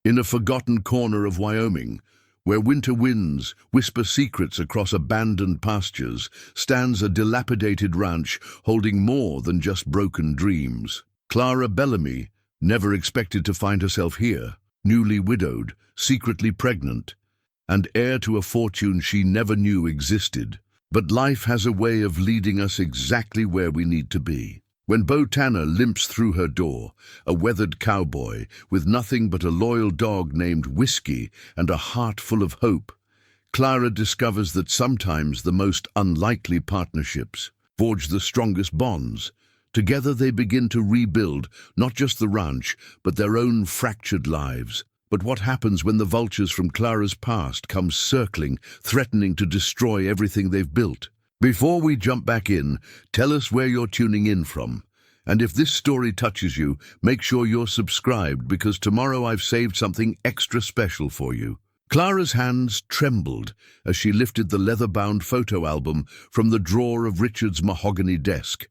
In a forgotten corner of Wyoming, where winter winds whisper secrets across abandoned pastures, stands a dilapidated ranch holding more than just broken dreams. Clara Bellamy never expected to find herself here, newly widowed, secretly pregnant, and heir to a fortune she never knew existed. But life has a way of leading us exactly where we need to be. When Beau Tanner limps through her door, a weathered cowboy with nothing but a loyal dog named Whiskey and a heart full of hope, Clara discovers that sometimes the most unlikely partnerships forge the strongest bonds. Together they begin to rebuild not just the ranch, but their own fractured lives. But what happens when the vultures from Clara's past come circling, threatening to destroy everything they've built? Before we jump back in, tell us where you're tuning in from. And if this story touches you, make sure you're subscribed, because tomorrow I've saved something extra special for you. Clara's hands trembled as she lifted the leather-bound photo album from the drawer of Richard's mahogany desk.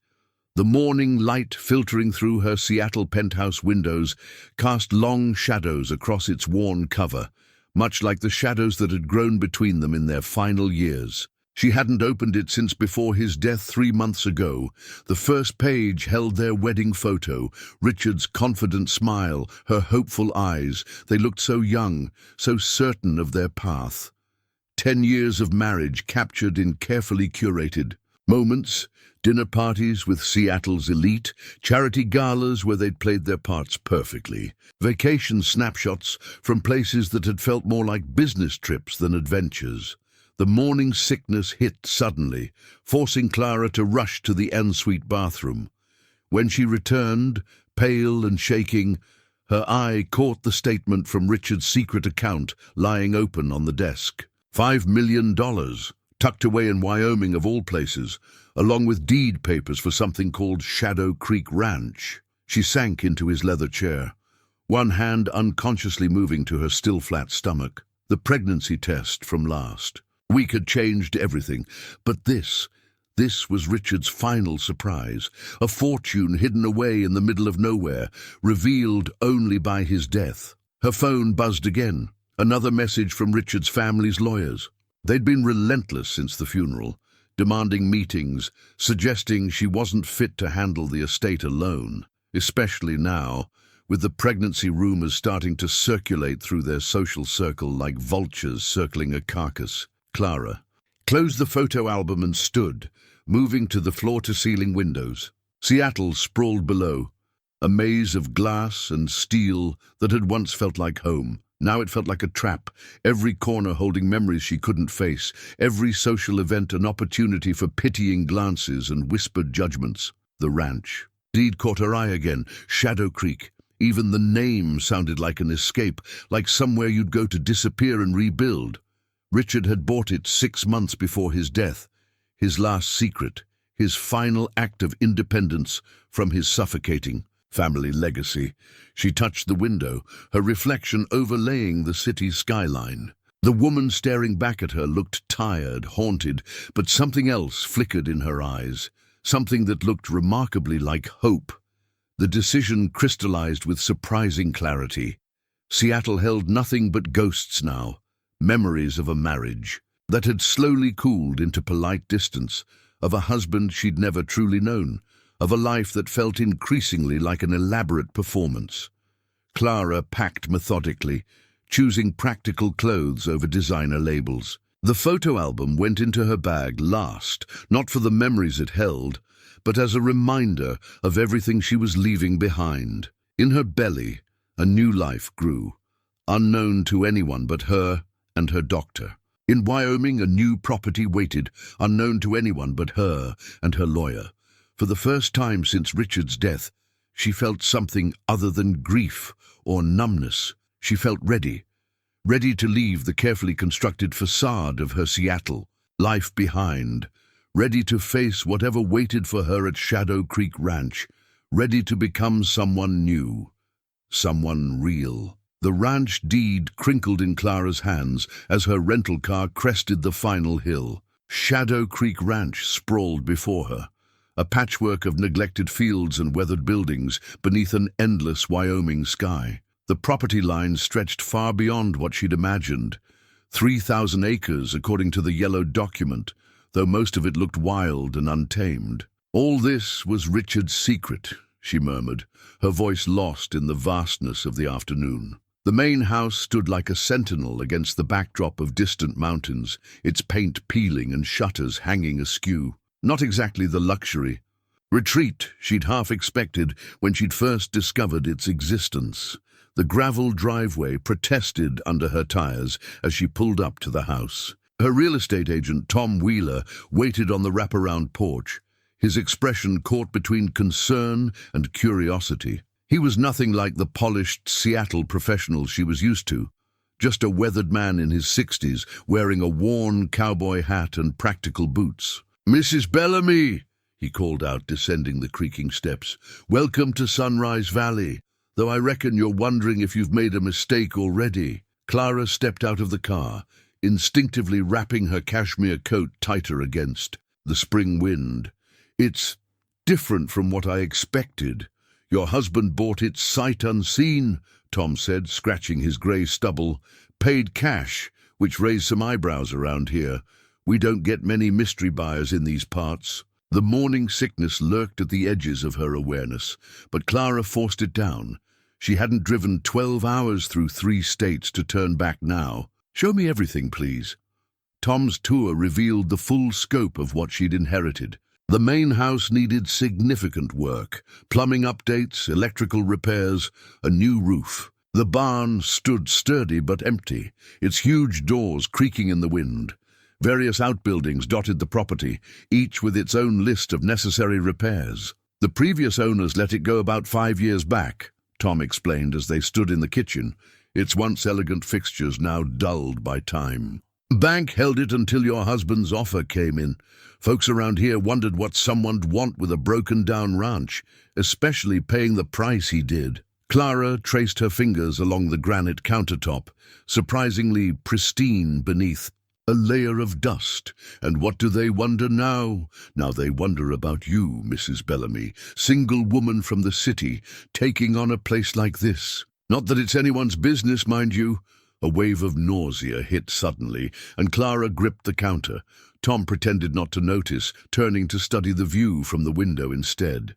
The morning light filtering through her Seattle penthouse windows cast long shadows across its worn cover, much like the shadows that had grown between them in their final years. She hadn't opened it since before his death 3 months ago. The first page held their wedding photo, Richard's confident smile, her hopeful eyes. They looked so young, so certain of their path. 10 years of marriage captured in carefully curated moments, dinner parties with Seattle's elite, charity galas where they'd played their parts perfectly, vacation snapshots from places that had felt more like business trips than adventures. The morning sickness hit suddenly, forcing Clara to rush to the ensuite bathroom. When she returned, pale and shaking, her eye caught the statement from Richard's secret account lying open on the desk. $5 million, tucked away in Wyoming of all places, along with deed papers for something called Shadow Creek Ranch. She sank into his leather chair, one hand unconsciously moving to her still flat stomach. The pregnancy test from last week had changed everything, but this was Richard's final surprise, a fortune hidden away in the middle of nowhere, revealed only by his death. Her phone buzzed again, another message from Richard's family's lawyers. They'd been relentless since the funeral, demanding meetings, suggesting she wasn't fit to handle the estate alone, especially now, with the pregnancy rumors starting to circulate through their social circle like vultures circling a carcass. Clara closed the photo album and stood, moving to the floor-to-ceiling windows. Seattle sprawled below, a maze of glass and steel that had once felt like home. Now it felt like a trap, every corner holding memories she couldn't face, every social event an opportunity for pitying glances and whispered judgments. The ranch. Deed caught her eye again, Shadow Creek. Even the name sounded like an escape, like somewhere you'd go to disappear and rebuild. Richard had bought it 6 months before his death, his last secret, his final act of independence from his suffocating family legacy. She touched the window, her reflection overlaying the city's skyline. The woman staring back at her looked tired, haunted, but something else flickered in her eyes, something that looked remarkably like hope. The decision crystallized with surprising clarity. Seattle held nothing but ghosts now, memories of a marriage that had slowly cooled into polite distance, of a husband she'd never truly known, of a life that felt increasingly like an elaborate performance. Clara packed methodically, choosing practical clothes over designer labels. The photo album went into her bag last, not for the memories it held, but as a reminder of everything she was leaving behind. In her belly, a new life grew, unknown to anyone but her and her doctor. In Wyoming, a new property waited, unknown to anyone but her and her lawyer. For the first time since Richard's death, she felt something other than grief or numbness. She felt ready to leave the carefully constructed facade of her Seattle life behind, ready to face whatever waited for her at Shadow Creek Ranch, ready to become someone new, someone real. The ranch deed crinkled in Clara's hands as her rental car crested the final hill. Shadow Creek Ranch sprawled before her, a patchwork of neglected fields and weathered buildings beneath an endless Wyoming sky. The property line stretched far beyond what she'd imagined. 3,000 acres, according to the yellow document, though most of it looked wild and untamed. All this was Richard's secret, she murmured, her voice lost in the vastness of the afternoon. The main house stood like a sentinel against the backdrop of distant mountains, its paint peeling and shutters hanging askew. Not exactly the luxury retreat she'd half expected when she'd first discovered its existence. The gravel driveway protested under her tires as she pulled up to the house. Her real estate agent, Tom Wheeler, waited on the wraparound porch, his expression caught between concern and curiosity. He was nothing like the polished Seattle professional she was used to, just a weathered man in his 60s, wearing a worn cowboy hat and practical boots. "Mrs. Bellamy," he called out, descending the creaking steps, "welcome to Sunrise Valley, though I reckon you're wondering if you've made a mistake already." Clara stepped out of the car, instinctively wrapping her cashmere coat tighter against the spring wind. "It's different from what I expected. Your husband bought it sight unseen," Tom said, scratching his grey stubble. "Paid cash, which raised some eyebrows around here. We don't get many mystery buyers in these parts." The morning sickness lurked at the edges of her awareness, but Clara forced it down. She hadn't driven 12 hours through 3 states to turn back now. "Show me everything, please." Tom's tour revealed the full scope of what she'd inherited. The main house needed significant work: plumbing updates, electrical repairs, a new roof. The barn stood sturdy but empty, its huge doors creaking in the wind. Various outbuildings dotted the property, each with its own list of necessary repairs. "The previous owners let it go about 5 years back," Tom explained as they stood in the kitchen, its once elegant fixtures now dulled by time. "Bank held it until your husband's offer came in. Folks around here wondered what someone'd want with a broken-down ranch, especially paying the price he did." Clara traced her fingers along the granite countertop, surprisingly pristine beneath a layer of dust. "And what do they wonder now? Now they wonder about you, Mrs. Bellamy, single woman from the city, taking on a place like this. Not that it's anyone's business, mind you." A wave of nausea hit suddenly, and Clara gripped the counter. Tom pretended not to notice, turning to study the view from the window instead.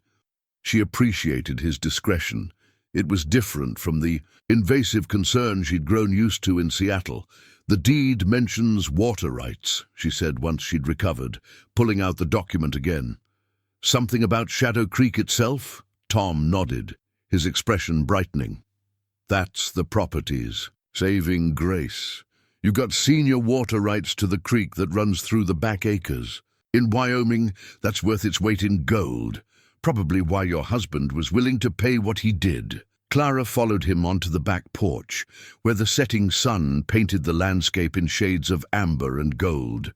She appreciated his discretion. It was different from the invasive concern she'd grown used to in Seattle. "The deed mentions water rights," she said once she'd recovered, pulling out the document again. "Something about Shadow Creek itself?" Tom nodded, his expression brightening. "That's the properties. Saving grace. You got senior water rights to the creek that runs through the back acres. In Wyoming, that's worth its weight in gold. Probably why your husband was willing to pay what he did." Clara followed him onto the back porch, where the setting sun painted the landscape in shades of amber and gold.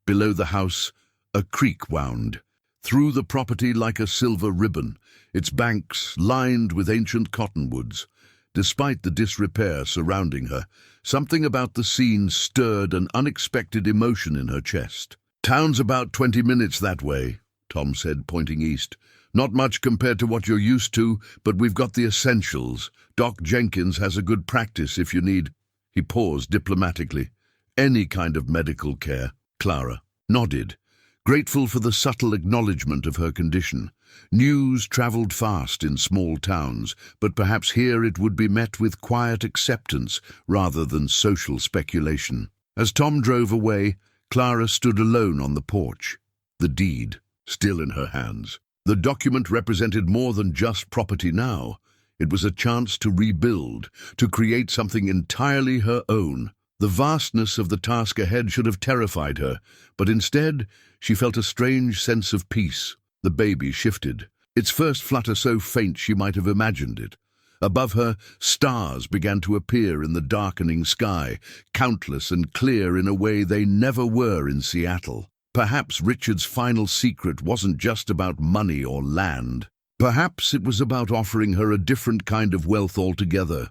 Below the house, a creek wound through the property like a silver ribbon, its banks lined with ancient cottonwoods. Despite the disrepair surrounding her, something about the scene stirred an unexpected emotion in her chest. "Town's about 20 minutes that way," Tom said, pointing east. "Not much compared to what you're used to, but we've got the essentials. Doc Jenkins has a good practice if you need—" He paused diplomatically. "Any kind of medical care." Clara nodded, grateful for the subtle acknowledgement of her condition. News travelled fast in small towns, but perhaps here it would be met with quiet acceptance rather than social speculation. As Tom drove away, Clara stood alone on the porch, the deed still in her hands. The document represented more than just property now. It was a chance to rebuild, to create something entirely her own. The vastness of the task ahead should have terrified her, but instead she felt a strange sense of peace. The baby shifted, its first flutter so faint she might have imagined it. Above her, stars began to appear in the darkening sky, countless and clear in a way they never were in Seattle. Perhaps Richard's final secret wasn't just about money or land. Perhaps it was about offering her a different kind of wealth altogether,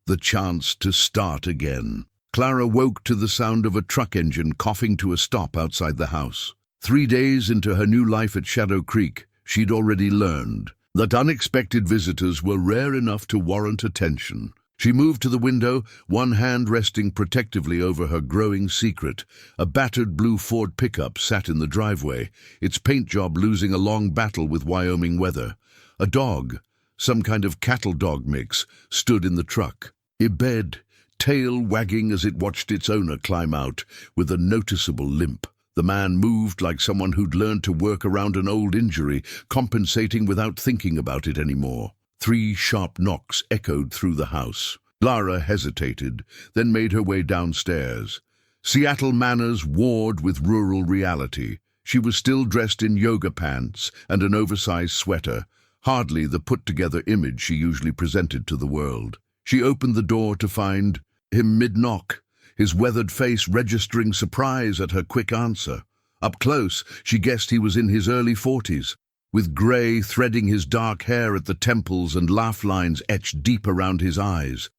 the chance to start again. Clara woke to the sound of a truck engine coughing to a stop outside the house. 3 days into her new life at Shadow Creek, she'd already learned that unexpected visitors were rare enough to warrant attention. She moved to the window, one hand resting protectively over her growing secret. A battered blue Ford pickup sat in the driveway, its paint job losing a long battle with Wyoming weather. A dog, some kind of cattle dog mix, stood in the truck, abed, tail wagging as it watched its owner climb out, with a noticeable limp. The man moved like someone who'd learned to work around an old injury, compensating without thinking about it anymore. 3 sharp knocks echoed through the house. Clara hesitated, then made her way downstairs. Seattle manners warred with rural reality. She was still dressed in yoga pants and an oversized sweater, hardly the put-together image she usually presented to the world. She opened the door to find him mid-knock, his weathered face registering surprise at her quick answer. Up close, she guessed he was in his early 40s, with grey threading his dark hair at the temples and laugh lines etched deep around his eyes.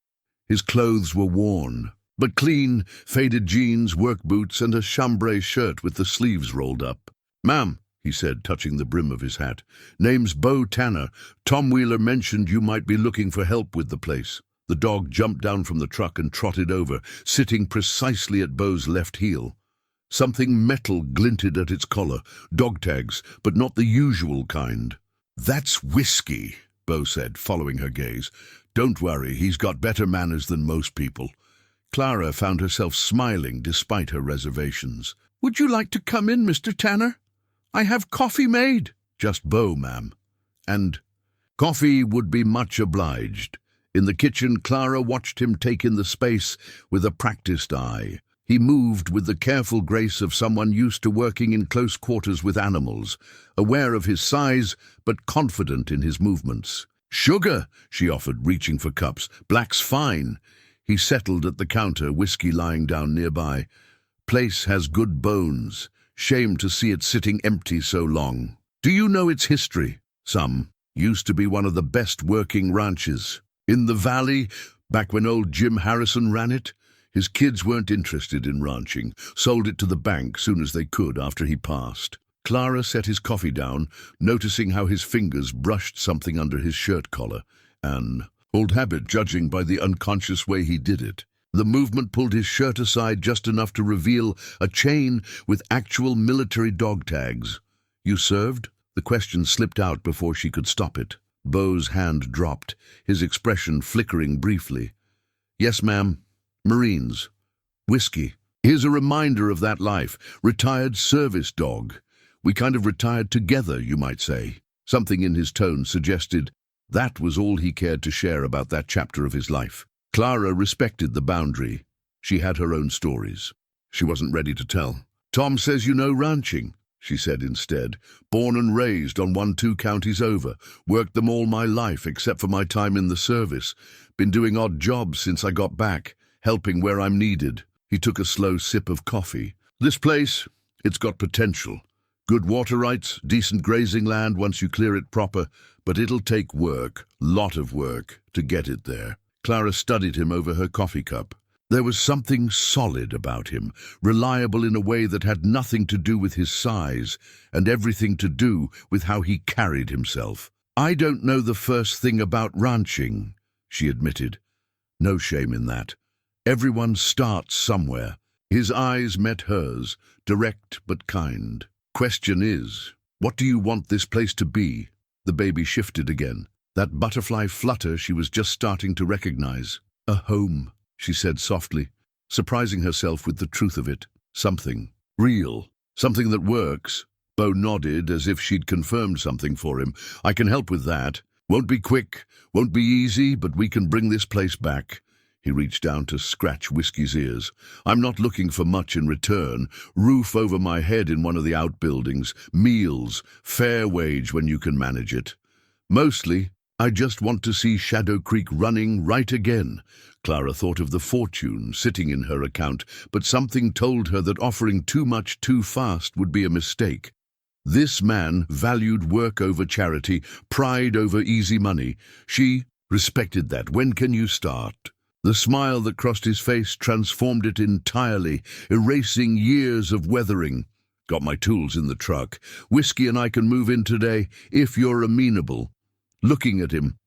His clothes were worn, but clean, faded jeans, work boots, and a chambray shirt with the sleeves rolled up. "Ma'am," he said, touching the brim of his hat, "name's Beau Tanner. Tom Wheeler mentioned you might be looking for help with the place." The dog jumped down from the truck and trotted over, sitting precisely at Beau's left heel. Something metal glinted at its collar, dog tags, but not the usual kind. "That's whiskey," Beau said, following her gaze. "Don't worry, he's got better manners than most people." Clara found herself smiling despite her reservations. "Would you like to come in, Mr. Tanner? I have coffee made." "Just Beau, ma'am." "And coffee would be much obliged." In the kitchen, Clara watched him take in the space with a practiced eye. He moved with the careful grace of someone used to working in close quarters with animals, aware of his size but confident in his movements. "Sugar," she offered, reaching for cups. "Black's fine." He settled at the counter, whiskey lying down nearby. "Place has good bones. Shame to see it sitting empty so long." "Do you know its history?" "Some. Used to be one of the best working ranches. In the valley, back when old Jim Harrison ran it. His kids weren't interested in ranching, sold it to the bank soon as they could after he passed." Clara set his coffee down, noticing how his fingers brushed something under his shirt collar. An old habit, judging by the unconscious way he did it. The movement pulled his shirt aside just enough to reveal a chain with actual military dog tags. "You served?" The question slipped out before she could stop it. Beau's hand dropped, his expression flickering briefly. "Yes, ma'am. Marines. Whiskey. Here's a reminder of that life. Retired service dog. We kind of retired together, you might say." Something in his tone suggested that was all he cared to share about that chapter of his life. Clara respected the boundary. She had her own stories. She wasn't ready to tell. "Tom says you know ranching," she said instead. "Born and raised on 1-2 counties over. Worked them all my life except for my time in the service. Been doing odd jobs since I got back, helping where I'm needed." He took a slow sip of coffee. "This place, it's got potential. Good water rights, decent grazing land once you clear it proper, but it'll take work, lot of work, to get it there." Clara studied him over her coffee cup. There was something solid about him, reliable in a way that had nothing to do with his size and everything to do with how he carried himself. "I don't know the first thing about ranching," she admitted. No shame in that. Everyone starts somewhere. His eyes met hers, direct but kind. "Question is, what do you want this place to be?" The baby shifted again. That butterfly flutter she was just starting to recognize. "A home," she said softly, surprising herself with the truth of it. "Something real, something that works." Beau nodded as if she'd confirmed something for him. "I can help with that. Won't be quick, won't be easy, but we can bring this place back." He reached down to scratch Whiskey's ears. "I'm not looking for much in return. Roof over my head in one of the outbuildings, meals, fair wage when you can manage it. Mostly, I just want to see Shadow Creek running right again." Clara thought of the fortune sitting in her account, but something told her that offering too much too fast would be a mistake. This man valued work over charity, pride over easy money. She respected that. "When can you start?" The smile that crossed his face transformed it entirely, erasing years of weathering. "Got my tools in the truck. Whiskey and I can move in today, if you're amenable." Looking at him,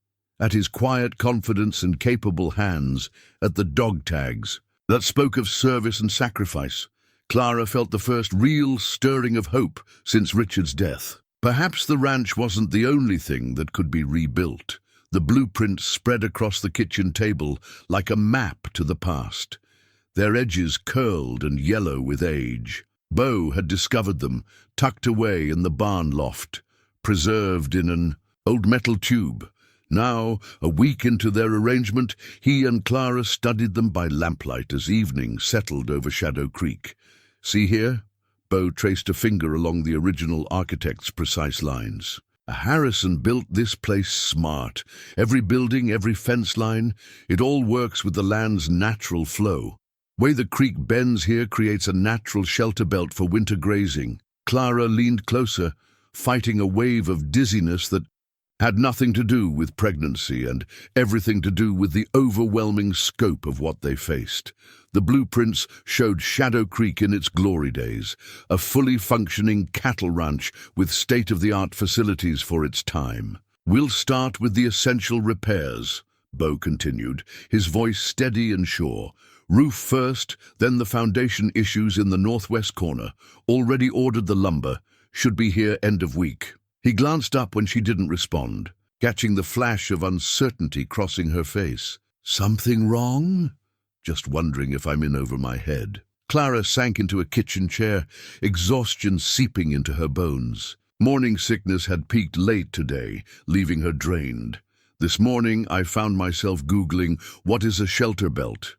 at his quiet confidence and capable hands, at the dog tags that spoke of service and sacrifice. Clara felt the first real stirring of hope since Richard's death. Perhaps the ranch wasn't the only thing that could be rebuilt. The blueprints spread across the kitchen table like a map to the past, their edges curled and yellow with age. Beau had discovered them, tucked away in the barn loft, preserved in an old metal tube. Now, a week into their arrangement, he and Clara studied them by lamplight as evening settled over Shadow Creek. See here? Beau traced a finger along the original architect's precise lines. Harrison built this place smart. Every building, every fence line, it all works with the land's natural flow. Way the creek bends here creates a natural shelter belt for winter grazing. Clara leaned closer, fighting a wave of dizziness that had nothing to do with pregnancy and everything to do with the overwhelming scope of what they faced. The blueprints showed Shadow Creek in its glory days, a fully functioning cattle ranch with state-of-the-art facilities for its time. "We'll start with the essential repairs," Beau continued, his voice steady and sure. "Roof first, then the foundation issues in the northwest corner. Already ordered the lumber. Should be here end of week." He glanced up when she didn't respond, catching the flash of uncertainty crossing her face. "Something wrong? Just wondering if I'm in over my head." Clara sank into a kitchen chair, exhaustion seeping into her bones. Morning sickness had peaked late today, leaving her drained. This morning I found myself Googling, "What is a shelter belt?"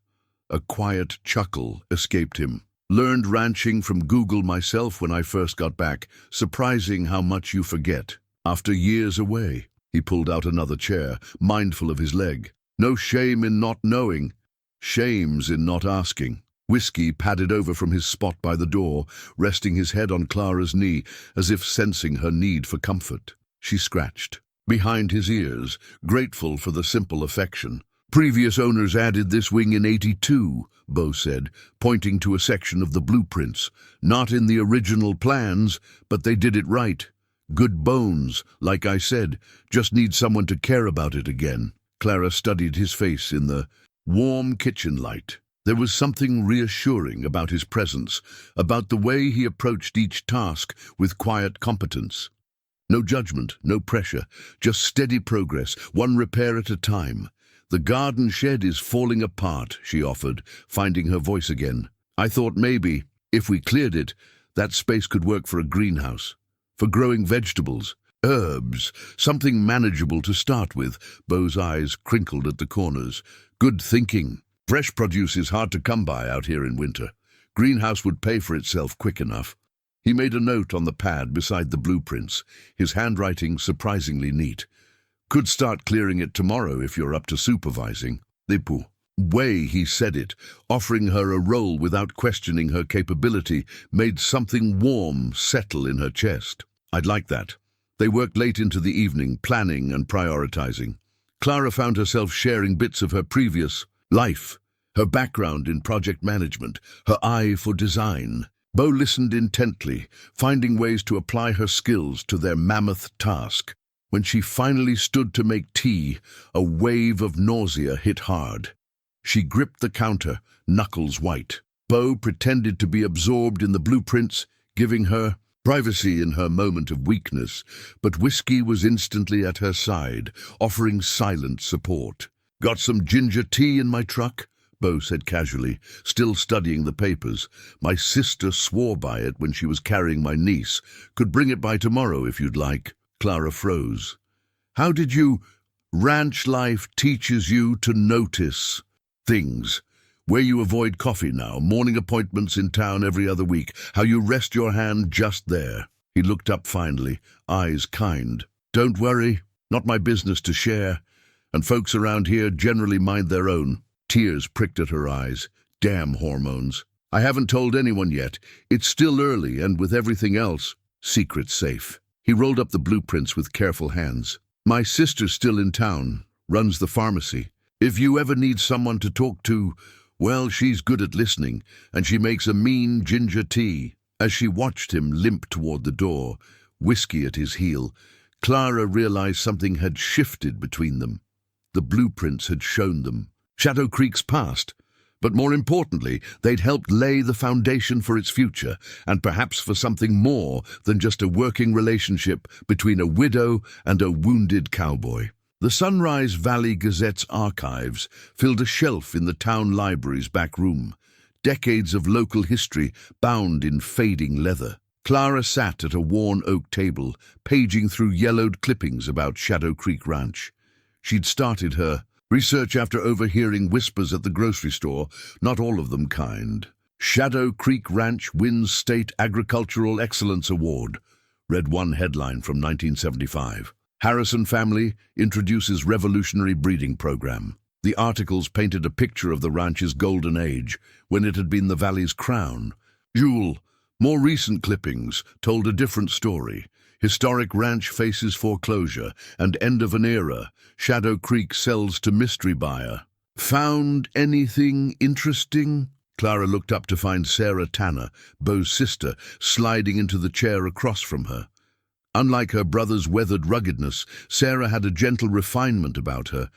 A quiet chuckle escaped him. "Learned ranching from Google myself when I first got back. Surprising how much you forget. After years away." He pulled out another chair, mindful of his leg. "No shame in not knowing. Shame's in not asking." Whiskey padded over from his spot by the door, resting his head on Clara's knee, as if sensing her need for comfort. She scratched behind his ears, grateful for the simple affection. "Previous owners added this wing in '82, Beau said, pointing to a section of the blueprints. "Not in the original plans, but they did it right. Good bones, like I said, just need someone to care about it again." Clara studied his face in the warm kitchen light. There was something reassuring about his presence, about the way he approached each task with quiet competence. No judgment, no pressure, just steady progress, one repair at a time. "The garden shed is falling apart," she offered, finding her voice again. "I thought maybe, if we cleared it, that space could work for a greenhouse, for growing vegetables, herbs, something manageable to start with." Beau's eyes crinkled at the corners. "Good thinking. Fresh produce is hard to come by out here in winter. Greenhouse would pay for itself quick enough." He made a note on the pad beside the blueprints, his handwriting surprisingly neat. "Could start clearing it tomorrow if you're up to supervising." The way he said it, offering her a role without questioning her capability, made something warm settle in her chest. "I'd like that." They worked late into the evening, planning and prioritizing. Clara found herself sharing bits of her previous life, her background in project management, her eye for design. Beau listened intently, finding ways to apply her skills to their mammoth task. When she finally stood to make tea, a wave of nausea hit hard. She gripped the counter, knuckles white. Beau pretended to be absorbed in the blueprints, giving her privacy in her moment of weakness, but whiskey was instantly at her side, offering silent support. "Got some ginger tea in my truck?" Beau said casually, still studying the papers. "My sister swore by it when she was carrying my niece. Could bring it by tomorrow if you'd like." Clara froze. "How did you—" "Ranch life teaches you to notice things. Where you avoid coffee now, morning appointments in town every other week, how you rest your hand just there." He looked up finally, eyes kind. "Don't worry, not my business to share. And folks around here generally mind their own." Tears pricked at her eyes. Damn hormones. "I haven't told anyone yet. It's still early, and with everything else, secret safe." He rolled up the blueprints with careful hands. "My sister's still in town, runs the pharmacy. If you ever need someone to talk to, well, she's good at listening, and she makes a mean ginger tea." As she watched him limp toward the door, whiskey at his heel, Clara realized something had shifted between them. The blueprints had shown them Shadow Creek's past, but more importantly, they'd helped lay the foundation for its future, and perhaps for something more than just a working relationship between a widow and a wounded cowboy. The Sunrise Valley Gazette's archives filled a shelf in the town library's back room, decades of local history bound in fading leather. Clara sat at a worn oak table, paging through yellowed clippings about Shadow Creek Ranch. She'd started her research after overhearing whispers at the grocery store, not all of them kind. Shadow Creek Ranch wins State Agricultural Excellence Award, read one headline from 1975. Harrison family introduces revolutionary breeding program. The articles painted a picture of the ranch's golden age, when it had been the valley's crown. Jewel, more recent clippings, told a different story. Historic ranch faces foreclosure, and end of an era. Shadow Creek sells to mystery buyer. Found anything interesting? Clara looked up to find Clara Tanner, Beau's sister, sliding into the chair across from her. Unlike her brother's weathered ruggedness, Sarah had a gentle refinement about her,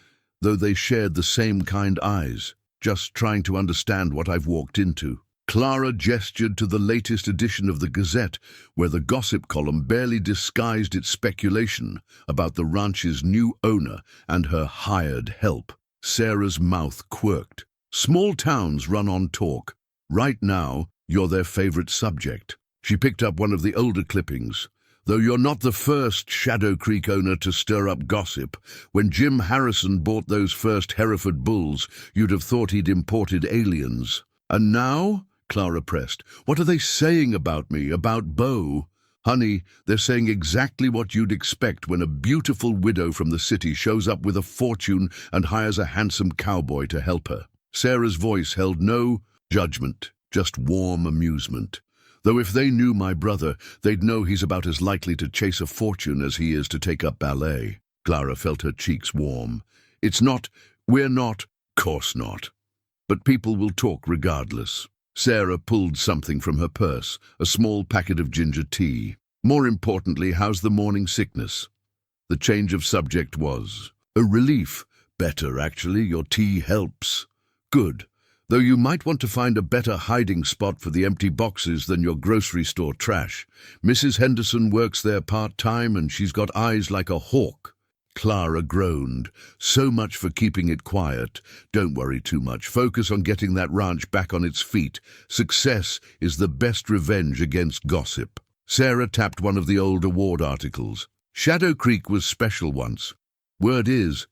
though they shared the same kind eyes. Just trying to understand what I've walked into. Clara gestured to the latest edition of the Gazette, where the gossip column barely disguised its speculation about the ranch's new owner and her hired help. Sarah's mouth quirked. Small towns run on talk. Right now, you're their favorite subject. She picked up one of the older clippings. Though you're not the first Shadow Creek owner to stir up gossip, when Jim Harrison bought those first Hereford bulls, you'd have thought he'd imported aliens. And now? Clara pressed. What are they saying about me, about Beau? Honey, they're saying exactly what you'd expect when a beautiful widow from the city shows up with a fortune and hires a handsome cowboy to help her. Sarah's voice held no judgment, just warm amusement. Though if they knew my brother, they'd know he's about as likely to chase a fortune as he is to take up ballet. Clara felt her cheeks warm. We're not, course not. But people will talk regardless. Sarah pulled something from her purse, a small packet of ginger tea. More importantly, how's the morning sickness? The change of subject was a relief. Better, actually, your tea helps. Good. Though you might want to find a better hiding spot for the empty boxes than your grocery store trash. Mrs. Henderson works there part-time and she's got eyes like a hawk. Clara groaned. So much for keeping it quiet. Don't worry too much. Focus on getting that ranch back on its feet. Success is the best revenge against gossip. Sarah tapped one of the old award articles. Shadow Creek was special once. Word is,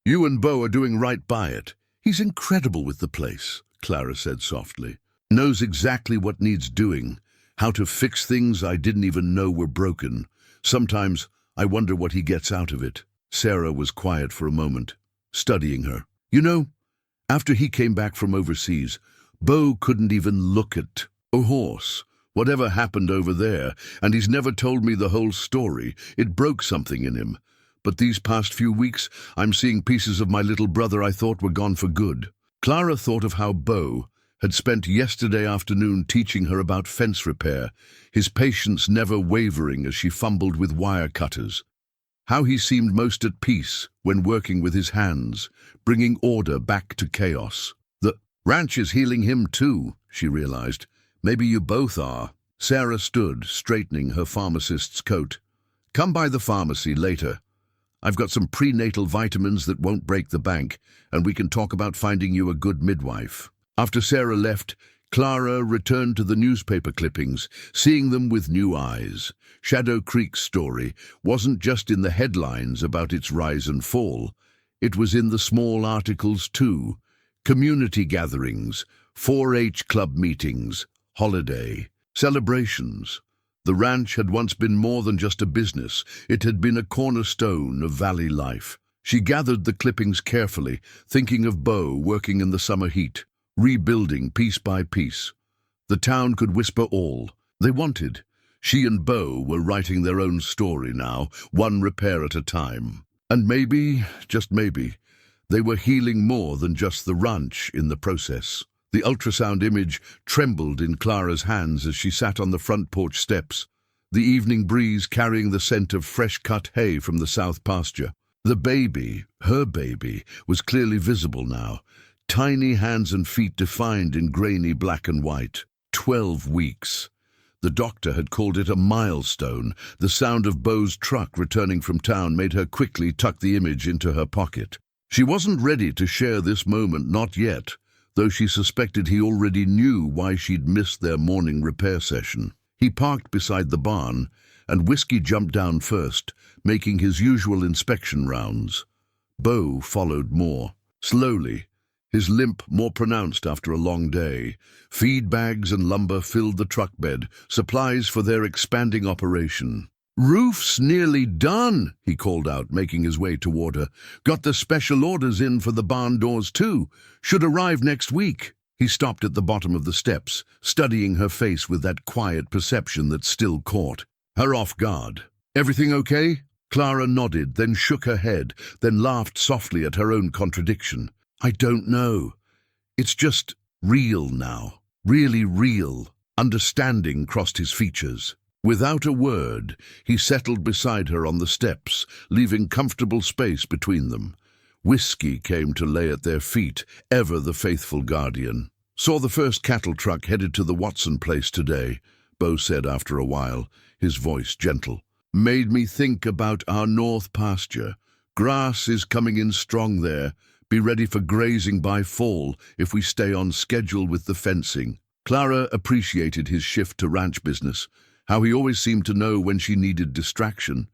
you and Beau are doing right by it. He's incredible with the place, Clara said softly. Knows exactly what needs doing, how to fix things I didn't even know were broken. Sometimes I wonder what he gets out of it. Sarah was quiet for a moment, studying her. You know, after he came back from overseas, Beau couldn't even look at a horse. Whatever happened over there, and he's never told me the whole story. It broke something in him. But these past few weeks, I'm seeing pieces of my little brother I thought were gone for good. Clara thought of how Beau had spent yesterday afternoon teaching her about fence repair, his patience never wavering as she fumbled with wire cutters. How he seemed most at peace when working with his hands, bringing order back to chaos. The ranch is healing him too, she realized. Maybe you both are. Sarah stood, straightening her pharmacist's coat. Come by the pharmacy later. I've got some prenatal vitamins that won't break the bank, and we can talk about finding you a good midwife. After Sarah left, Clara returned to the newspaper clippings, seeing them with new eyes. Shadow Creek's story wasn't just in the headlines about its rise and fall. It was in the small articles too. Community gatherings, 4-H club meetings, holiday, celebrations. The ranch had once been more than just a business. It had been a cornerstone of valley life. She gathered the clippings carefully, thinking of Beau working in the summer heat, rebuilding piece by piece. The town could whisper all they wanted. She and Beau were writing their own story now, one repair at a time. And maybe, just maybe, they were healing more than just the ranch in the process. The ultrasound image trembled in Clara's hands as she sat on the front porch steps, the evening breeze carrying the scent of fresh-cut hay from the south pasture. The baby, her baby, was clearly visible now. Tiny hands and feet defined in grainy black and white. 12 weeks. The doctor had called it a milestone. The sound of Beau's truck returning from town made her quickly tuck the image into her pocket. She wasn't ready to share this moment, not yet, though she suspected he already knew why she'd missed their morning repair session. He parked beside the barn, and Whiskey jumped down first, making his usual inspection rounds. Beau followed more, slowly, his limp more pronounced after a long day. Feed bags and lumber filled the truck bed, supplies for their expanding operation. "Roof's nearly done," he called out, making his way toward her. "Got the special orders in for the barn doors too. Should arrive next week." He stopped at the bottom of the steps, studying her face with that quiet perception that still caught her off guard. "Everything okay?" Clara nodded, then shook her head, then laughed softly at her own contradiction. "I don't know. It's just real now. Really real." Understanding crossed his features. Without a word, he settled beside her on the steps, leaving comfortable space between them. Whiskey came to lay at their feet, ever the faithful guardian. "Saw the first cattle truck headed to the Watson place today," Beau said after a while, his voice gentle. "Made me think about our north pasture. Grass is coming in strong there. Be ready for grazing by fall if we stay on schedule with the fencing." Clara appreciated his shift to ranch business, how he always seemed to know when she needed distraction.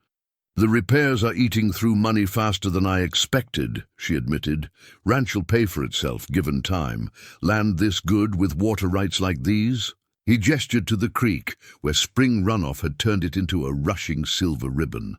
"The repairs are eating through money faster than I expected," she admitted. "Ranch'll pay for itself, given time. Land this good with water rights like these?" He gestured to the creek, where spring runoff had turned it into a rushing silver ribbon.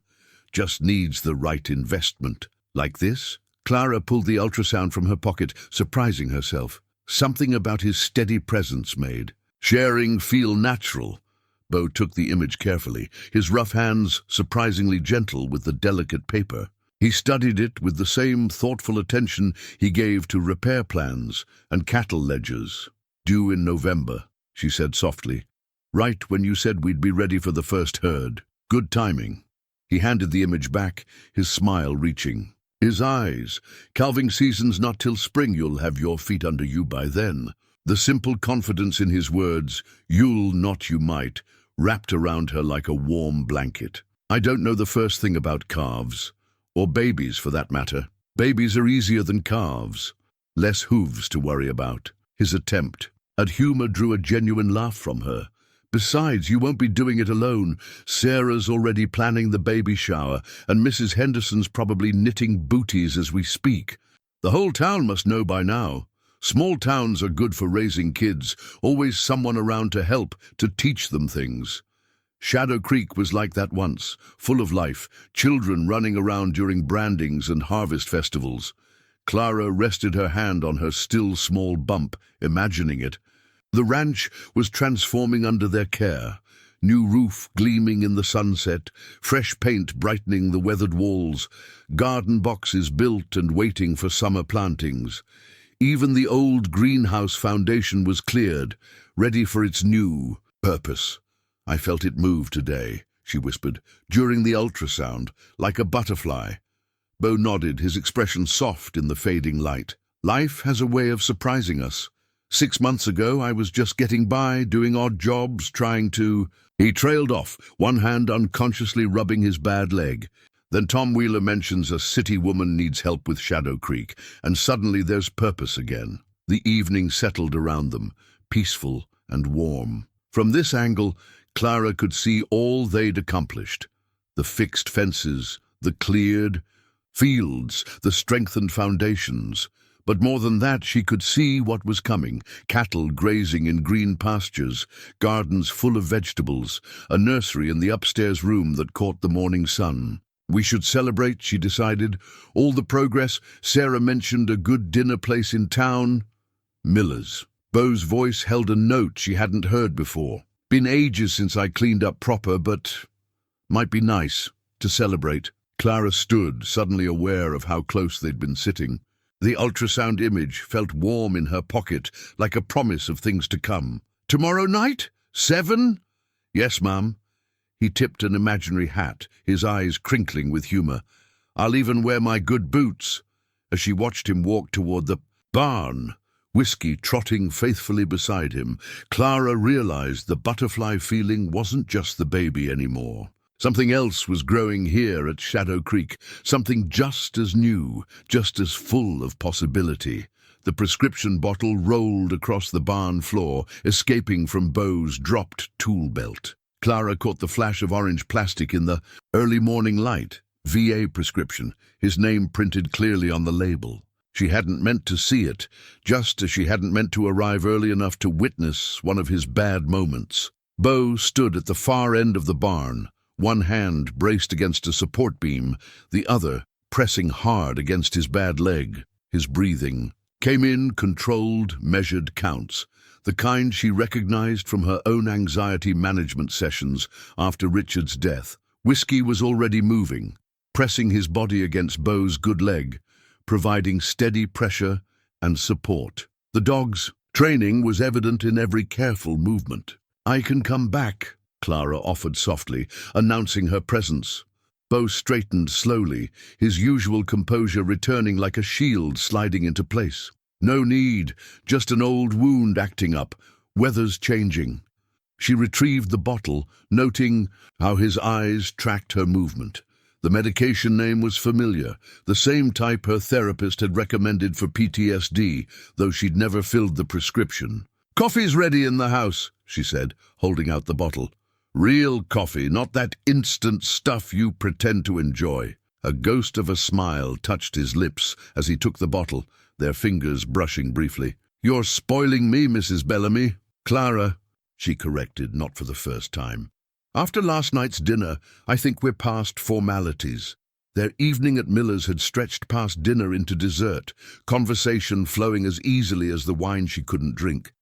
"Just needs the right investment." "Like this?" Clara pulled the ultrasound from her pocket, surprising herself. Something about his steady presence made sharing feel natural. Beau took the image carefully, his rough hands surprisingly gentle with the delicate paper. He studied it with the same thoughtful attention he gave to repair plans and cattle ledgers. "Due in November," she said softly. "Right when you said we'd be ready for the first herd. Good timing." He handed the image back, his smile reaching. His eyes, "Calving season's not till spring, you'll have your feet under you by then." The simple confidence in his words, "You'll not you might," wrapped around her like a warm blanket. "I don't know the first thing about calves, or babies for that matter. Babies are easier than calves. Less hooves to worry about." His attempt at humor drew a genuine laugh from her. "Besides, you won't be doing it alone. Sarah's already planning the baby shower, and Mrs. Henderson's probably knitting booties as we speak. The whole town must know by now. Small towns are good for raising kids, always someone around to help, to teach them things." Shadow Creek was like that once, full of life, children running around during brandings and harvest festivals. Clara rested her hand on her still small bump, imagining it. The ranch was transforming under their care. New roof gleaming in the sunset, fresh paint brightening the weathered walls, garden boxes built and waiting for summer plantings. Even the old greenhouse foundation was cleared, ready for its new purpose. "I felt it move today," she whispered, "during the ultrasound, like a butterfly." Beau nodded, his expression soft in the fading light. "Life has a way of surprising us. 6 months ago, I was just getting by, doing odd jobs, trying to—" He trailed off, one hand unconsciously rubbing his bad leg. Then Tom Wheeler mentions a city woman needs help with Shadow Creek, and suddenly there's purpose again. The evening settled around them, peaceful and warm. From this angle, Clara could see all they'd accomplished. The fixed fences, the cleared fields, the strengthened foundations. But more than that, she could see what was coming. Cattle grazing in green pastures, gardens full of vegetables, a nursery in the upstairs room that caught the morning sun. We should celebrate, she decided. All the progress. Sarah mentioned a good dinner place in town. Miller's. Beau's voice held a note she hadn't heard before. Been ages since I cleaned up proper, but might be nice to celebrate. Clara stood, suddenly aware of how close they'd been sitting. The ultrasound image felt warm in her pocket, like a promise of things to come. "Tomorrow night? 7? "Yes, ma'am." He tipped an imaginary hat, his eyes crinkling with humor. I'll even wear my good boots." As she watched him walk toward the barn, Whiskey trotting faithfully beside him, Clara realized the butterfly feeling wasn't just the baby anymore. Something else was growing here at Shadow Creek, something just as new, just as full of possibility. The prescription bottle rolled across the barn floor, escaping from Beau's dropped tool belt. Clara caught the flash of orange plastic in the early morning light. VA prescription, his name printed clearly on the label. She hadn't meant to see it, just as she hadn't meant to arrive early enough to witness one of his bad moments. Beau stood at the far end of the barn, one hand braced against a support beam, the other pressing hard against his bad leg. His breathing came in controlled, measured counts, the kind she recognized from her own anxiety management sessions after Richard's death. Whiskey was already moving, pressing his body against Beau's good leg, providing steady pressure and support. The dog's training was evident in every careful movement. "I can come back," Clara offered softly, announcing her presence. Beau straightened slowly, his usual composure returning like a shield sliding into place. "No need, just an old wound acting up, weather's changing." She retrieved the bottle, noting how his eyes tracked her movement. The medication name was familiar, the same type her therapist had recommended for PTSD, though she'd never filled the prescription. "Coffee's ready in the house," she said, holding out the bottle. "Real coffee, not that instant stuff you pretend to enjoy." A ghost of a smile touched his lips as he took the bottle, their fingers brushing briefly. "You're spoiling me, Mrs. Bellamy." "Clara," she corrected, not for the first time. "After last night's dinner, I think we're past formalities." Their evening at Miller's had stretched past dinner into dessert, conversation flowing as easily as the wine she couldn't drink.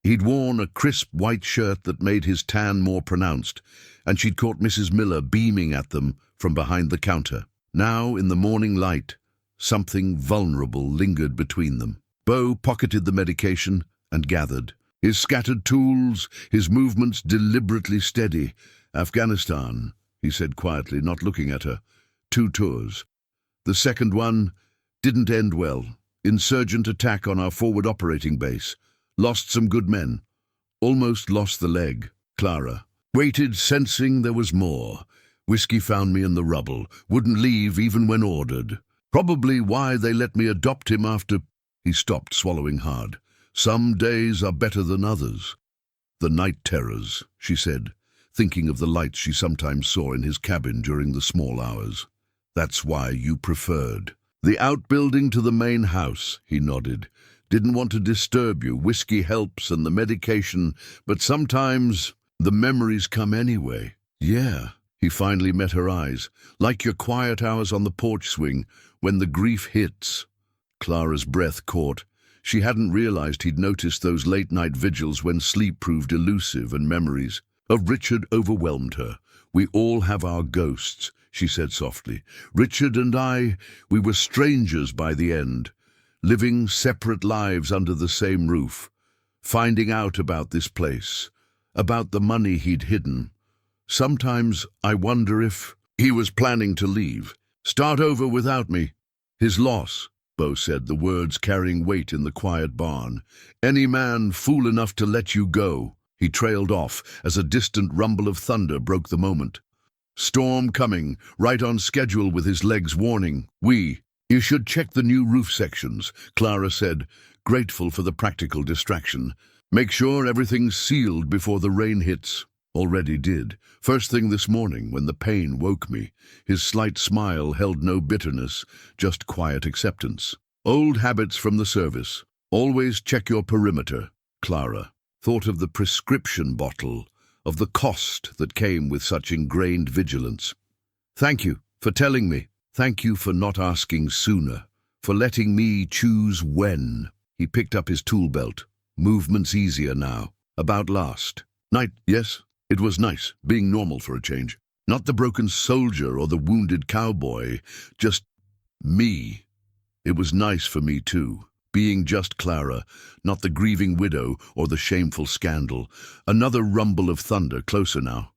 He'd worn a crisp white shirt that made his tan more pronounced, and she'd caught Mrs. Miller beaming at them from behind the counter. Now, in the morning light, something vulnerable lingered between them. Beau pocketed the medication and gathered, his scattered tools, his movements deliberately steady. "Afghanistan," he said quietly, not looking at her. "2 tours. The second one didn't end well. Insurgent attack on our forward operating base. Lost some good men. Almost lost the leg." Clara waited, sensing there was more. "Whiskey found me in the rubble. Wouldn't leave even when ordered. Probably why they let me adopt him after—" He stopped, swallowing hard. "Some days are better than others." "The night terrors," she said, thinking of the lights she sometimes saw in his cabin during the small hours. "That's why you preferred." "The outbuilding to the main house," he nodded. "Didn't want to disturb you. Whiskey helps and the medication, but sometimes the memories come anyway." "Yeah." He finally met her eyes. "Like your quiet hours on the porch swing, when the grief hits." Clara's breath caught. She hadn't realized he'd noticed those late-night vigils when sleep proved elusive and memories of Richard overwhelmed her. "We all have our ghosts," she said softly. "Richard and I, we were strangers by the end, living separate lives under the same roof, finding out about this place, about the money he'd hidden. Sometimes I wonder if he was planning to leave, start over without me." "His loss," Beau said, the words carrying weight in the quiet barn. "Any man fool enough to let you go." He trailed off as a distant rumble of thunder broke the moment. "Storm coming, right on schedule," with his legs warning. You should check the new roof sections," Clara said, grateful for the practical distraction. "Make sure everything's sealed before the rain hits." "Already did. First thing this morning when the pain woke me." His slight smile held no bitterness, just quiet acceptance. "Old habits from the service. Always check your perimeter." Clara thought of the prescription bottle, of the cost that came with such ingrained vigilance. "Thank you for telling me. Thank you for not asking sooner, for letting me choose when." He picked up his tool belt. "Movement's easier now. About last night, yes, it was nice, being normal for a change. Not the broken soldier or the wounded cowboy, just me. It was nice for me too. Being just Clara, not the grieving widow or the shameful scandal." Another rumble of thunder, closer now.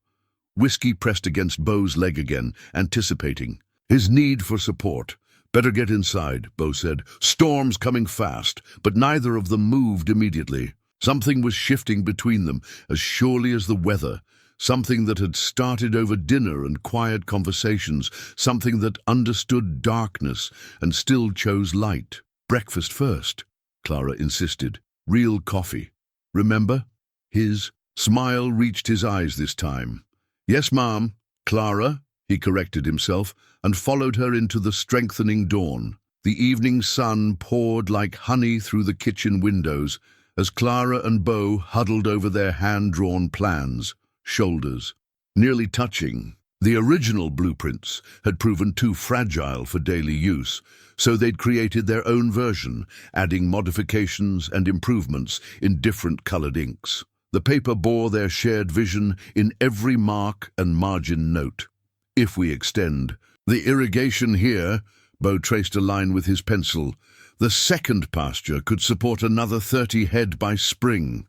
Whiskey pressed against Beau's leg again, anticipating. His need for support. "Better get inside," Beau said. "Storm's coming fast," but neither of them moved immediately. Something was shifting between them, as surely as the weather. Something that had started over dinner and quiet conversations. Something that understood darkness and still chose light. "Breakfast first," Clara insisted. "Real coffee. Remember?" His smile reached his eyes this time. "Yes, ma'am." "Clara," he corrected himself, and followed her into the strengthening dawn. The evening sun poured like honey through the kitchen windows as Clara and Beau huddled over their hand-drawn plans, shoulders nearly touching. The original blueprints had proven too fragile for daily use, so they'd created their own version, adding modifications and improvements in different colored inks. The paper bore their shared vision in every mark and margin note. "If we extend the irrigation here," Beau traced a line with his pencil, "the second pasture could support another 30 head by spring."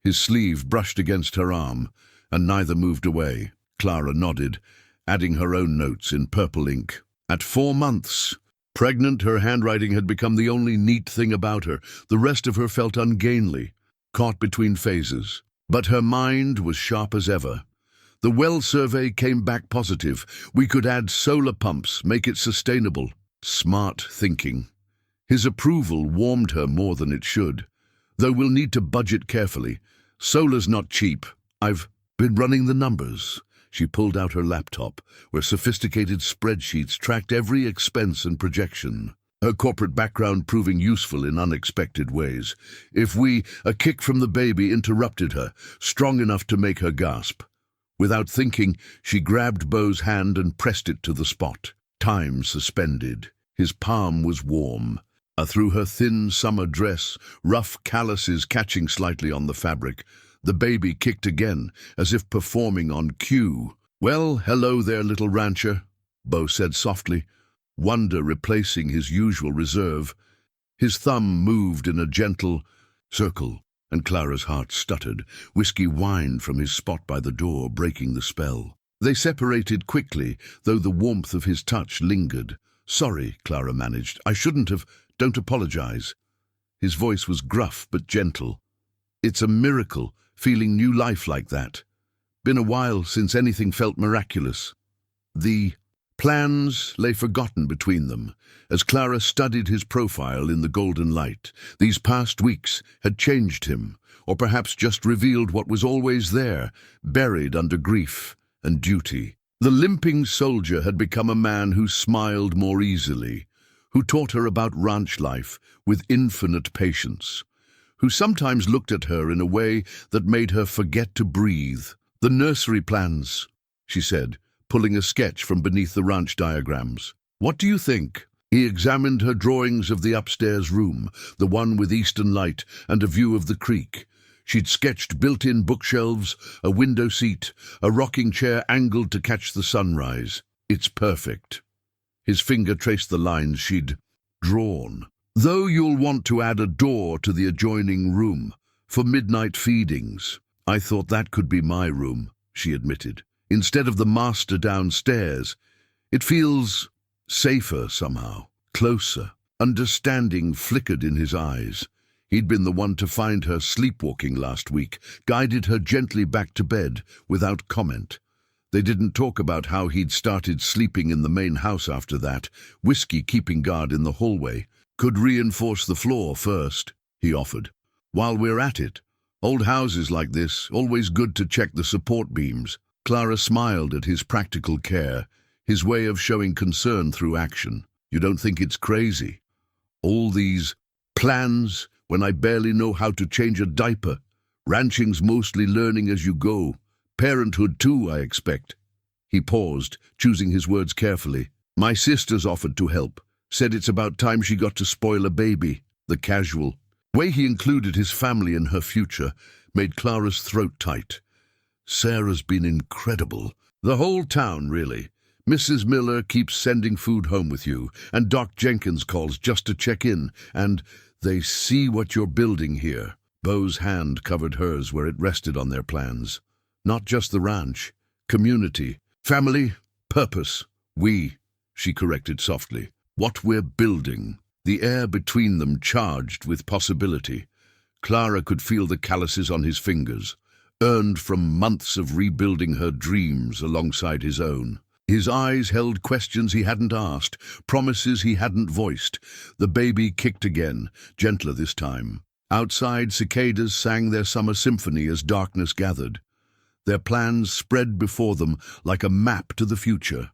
His sleeve brushed against her arm, and neither moved away. Clara nodded, adding her own notes in purple ink. At 4 months, pregnant, her handwriting had become the only neat thing about her. The rest of her felt ungainly, caught between phases. But her mind was sharp as ever. The well survey came back positive. We could add solar pumps, make it sustainable. Smart thinking. His approval warmed her more than it should. "Though we'll need to budget carefully. Solar's not cheap. I've been running the numbers." She pulled out her laptop, where sophisticated spreadsheets tracked every expense and projection. Her corporate background proving useful in unexpected ways. A kick from the baby interrupted her, strong enough to make her gasp. Without thinking, she grabbed Beau's hand and pressed it to the spot. Time suspended. His palm was warm. Through her thin summer dress, rough calluses catching slightly on the fabric. The baby kicked again, as if performing on cue. "Well, hello there, little rancher," Beau said softly, wonder replacing his usual reserve. His thumb moved in a gentle circle, and Clara's heart stuttered. Whiskey whined from his spot by the door, breaking the spell. They separated quickly, though the warmth of his touch lingered. "Sorry," Clara managed. "I shouldn't have. Don't apologize." His voice was gruff but gentle. "It's a miracle, feeling new life like that. Been a while since anything felt miraculous." The plans lay forgotten between them, as Clara studied his profile in the golden light. These past weeks had changed him, or perhaps just revealed what was always there, buried under grief and duty. The limping soldier had become a man who smiled more easily, who taught her about ranch life with infinite patience, who sometimes looked at her in a way that made her forget to breathe. "The nursery plans," she said, pulling a sketch from beneath the ranch diagrams. "What do you think?" He examined her drawings of the upstairs room, the one with eastern light and a view of the creek. She'd sketched built-in bookshelves, a window seat, a rocking chair angled to catch the sunrise. "It's perfect." His finger traced the lines she'd drawn. "Though you'll want to add a door to the adjoining room for midnight feedings." "I thought that could be my room," she admitted. "Instead of the master downstairs. It feels safer somehow, closer." Understanding flickered in his eyes. He'd been the one to find her sleepwalking last week, guided her gently back to bed without comment. They didn't talk about how he'd started sleeping in the main house after that. Whiskey keeping guard in the hallway. "Could reinforce the floor first," he offered. "While we're at it, old houses like this, always good to check the support beams." Clara smiled at his practical care, his way of showing concern through action. "You don't think it's crazy? All these plans when I barely know how to change a diaper. Ranching's mostly learning as you go. Parenthood too, I expect." He paused, choosing his words carefully. "My sister's offered to help. Said it's about time she got to spoil a baby." The casual way he included his family in her future made Clara's throat tight. "Sarah's been incredible. The whole town, really. Mrs. Miller keeps sending food home with you, and Doc Jenkins calls just to check in, and they see what you're building here." Beau's hand covered hers where it rested on their plans. "Not just the ranch. Community. Family. Purpose. We." she corrected softly. What we're building. The air between them charged with possibility. Clara could feel the calluses on his fingers, earned from months of rebuilding her dreams alongside his own. His eyes held questions he hadn't asked, promises he hadn't voiced. The baby kicked again, gentler this time. Outside, cicadas sang their summer symphony as darkness gathered. Their plans spread before them like a map to the future.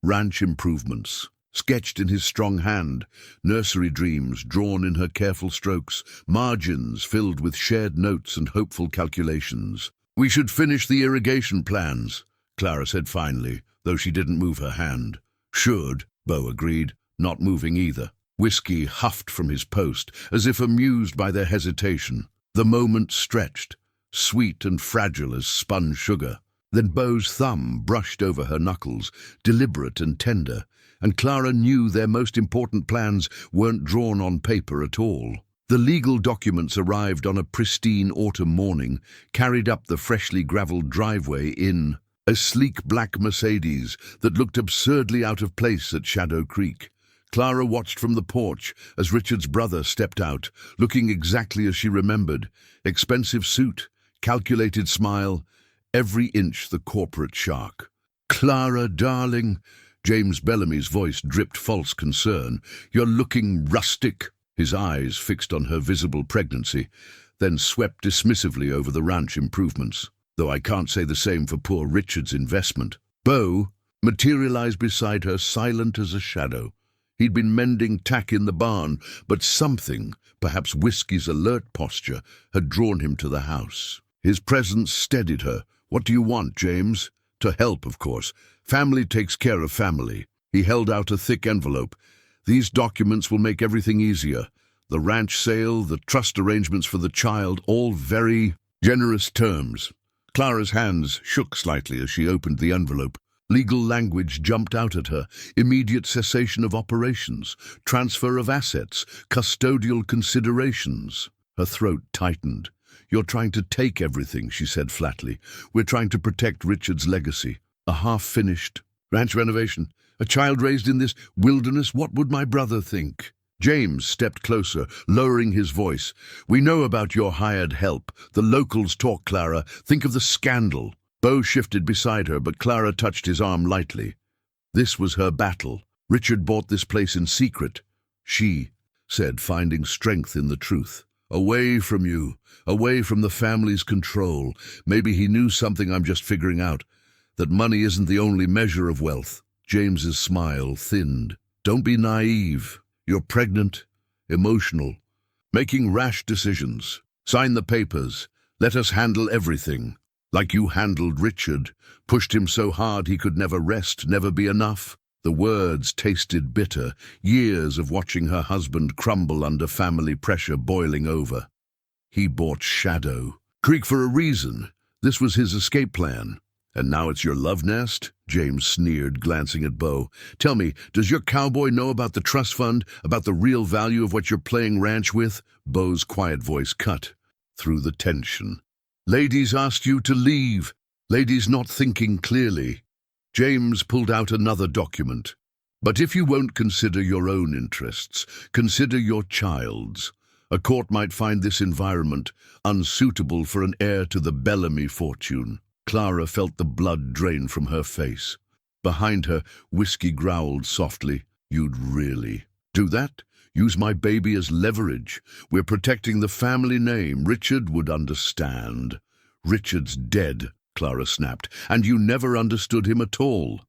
Ranch improvements, sketched in his strong hand, nursery dreams drawn in her careful strokes, margins filled with shared notes and hopeful calculations. "We should finish the irrigation plans," Clara said finally, though she didn't move her hand. "Should," Beau agreed, not moving either. Whiskey huffed from his post, as if amused by their hesitation. The moment stretched, sweet and fragile as spun sugar. Then Beau's thumb brushed over her knuckles, deliberate and tender, and Clara knew their most important plans weren't drawn on paper at all. The legal documents arrived on a pristine autumn morning, carried up the freshly gravelled driveway in a sleek black Mercedes that looked absurdly out of place at Shadow Creek. Clara watched from the porch as Richard's brother stepped out, looking exactly as she remembered. Expensive suit, calculated smile, every inch the corporate shark. "Clara, darling," James Bellamy's voice dripped false concern. "You're looking rustic." His eyes fixed on her visible pregnancy, then swept dismissively over the ranch improvements. "Though I can't say the same for poor Richard's investment." Beau materialized beside her, silent as a shadow. He'd been mending tack in the barn, but something, perhaps Whiskey's alert posture, had drawn him to the house. His presence steadied her. "What do you want, James?" "To help, of course. Family takes care of family." He held out a thick envelope. "These documents will make everything easier. The ranch sale, the trust arrangements for the child, all very generous terms." Clara's hands shook slightly as she opened the envelope. Legal language jumped out at her. Immediate cessation of operations, transfer of assets, custodial considerations. Her throat tightened. "You're trying to take everything," she said flatly. "We're trying to protect Richard's legacy. A half-finished ranch renovation. A child raised in this wilderness. What would my brother think?" James stepped closer, lowering his voice. "We know about your hired help. The locals talk, Clara. Think of the scandal." Beau shifted beside her, but Clara touched his arm lightly. This was her battle. Richard bought this place in secret. She said, finding strength in the truth. "Away from you, away from the family's control. Maybe he knew something I'm just figuring out. That money isn't the only measure of wealth." James's smile thinned. "Don't be naive. You're pregnant, emotional, making rash decisions. Sign the papers. Let us handle everything. Like you handled Richard, pushed him so hard he could never rest, never be enough." The words tasted bitter, years of watching her husband crumble under family pressure boiling over. He bought Shadow Creek for a reason. This was his escape plan. "And now it's your love nest?" James sneered, glancing at Beau. "Tell me, does your cowboy know about the trust fund, about the real value of what you're playing ranch with?" Beau's quiet voice cut through the tension. "Ladies asked you to leave. Ladies not thinking clearly." James pulled out another document. "But if you won't consider your own interests, consider your child's. A court might find this environment unsuitable for an heir to the Bellamy fortune." Clara felt the blood drain from her face. Behind her, Whiskey growled softly. "You'd really do that? Use my baby as leverage? We're protecting the family name. Richard would understand." "Richard's dead," Clara snapped, "and you never understood him at all."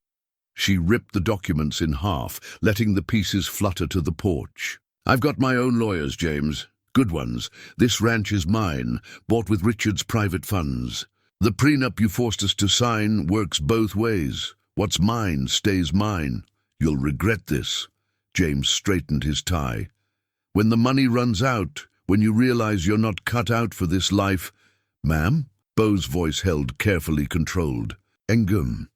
She ripped the documents in half, letting the pieces flutter to the porch. "I've got my own lawyers, James. Good ones. This ranch is mine, bought with Richard's private funds. The prenup you forced us to sign works both ways. What's mine stays mine. You'll regret this." James straightened his tie. "When the money runs out, when you realize you're not cut out for this life—" "Ma'am?" Beau's voice held carefully controlled. "Engum,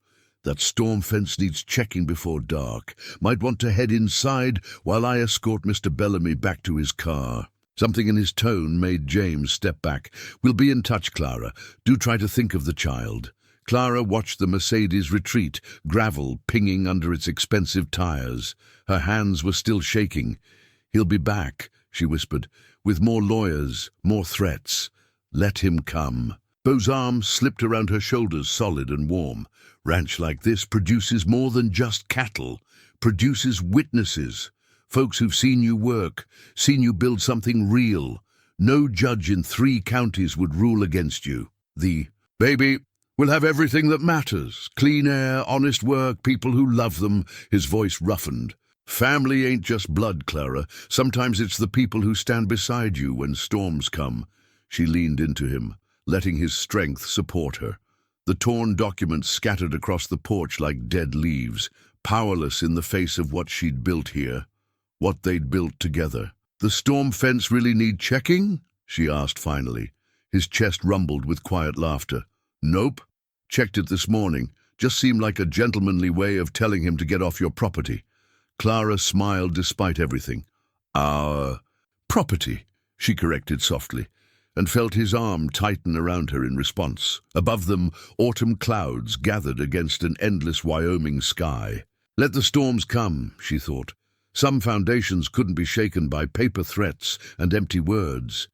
that storm fence needs checking before dark. Might want to head inside while I escort Mr. Bellamy back to his car." Something in his tone made James step back. "We'll be in touch, Clara. Do try to think of the child." Clara watched the Mercedes retreat, gravel pinging under its expensive tires. Her hands were still shaking. "He'll be back," she whispered, "with more lawyers, more threats. Let him come." Beau's arm slipped around her shoulders, solid and warm. "Ranch like this produces more than just cattle, produces witnesses. Folks who've seen you work, seen you build something real. No judge in 3 counties would rule against you. Baby, we'll have everything that matters. Clean air, honest work, people who love them." His voice roughened. "Family ain't just blood, Clara. Sometimes it's the people who stand beside you when storms come." She leaned into him, letting his strength support her. The torn documents scattered across the porch like dead leaves, powerless in the face of what she'd built here, what they'd built together. "The storm fence really need checking?" she asked finally. His chest rumbled with quiet laughter. "Nope. Checked it this morning. Just seemed like a gentlemanly way of telling him to get off your property." Clara smiled despite everything. "Our property," she corrected softly, and felt his arm tighten around her in response. Above them, autumn clouds gathered against an endless Wyoming sky. Let the storms come, she thought. Some foundations couldn't be shaken by paper threats and empty words.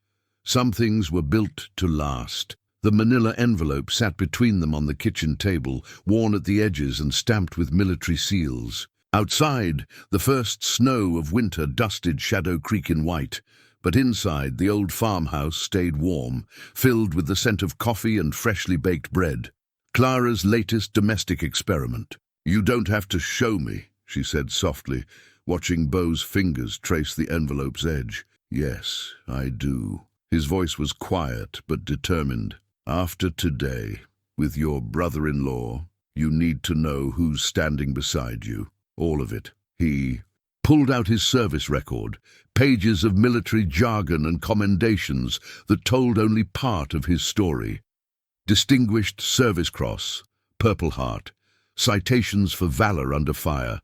Some things were built to last. The manila envelope sat between them on the kitchen table, worn at the edges and stamped with military seals. Outside, the first snow of winter dusted Shadow Creek in white, but inside, the old farmhouse stayed warm, filled with the scent of coffee and freshly baked bread. Clara's latest domestic experiment. "You don't have to show me," she said softly, watching Beau's fingers trace the envelope's edge. "Yes, I do." His voice was quiet but determined. "After today, with your brother-in-law, you need to know who's standing beside you. All of it." He pulled out his service record, pages of military jargon and commendations that told only part of his story. Distinguished Service Cross, Purple Heart, citations for valor under fire,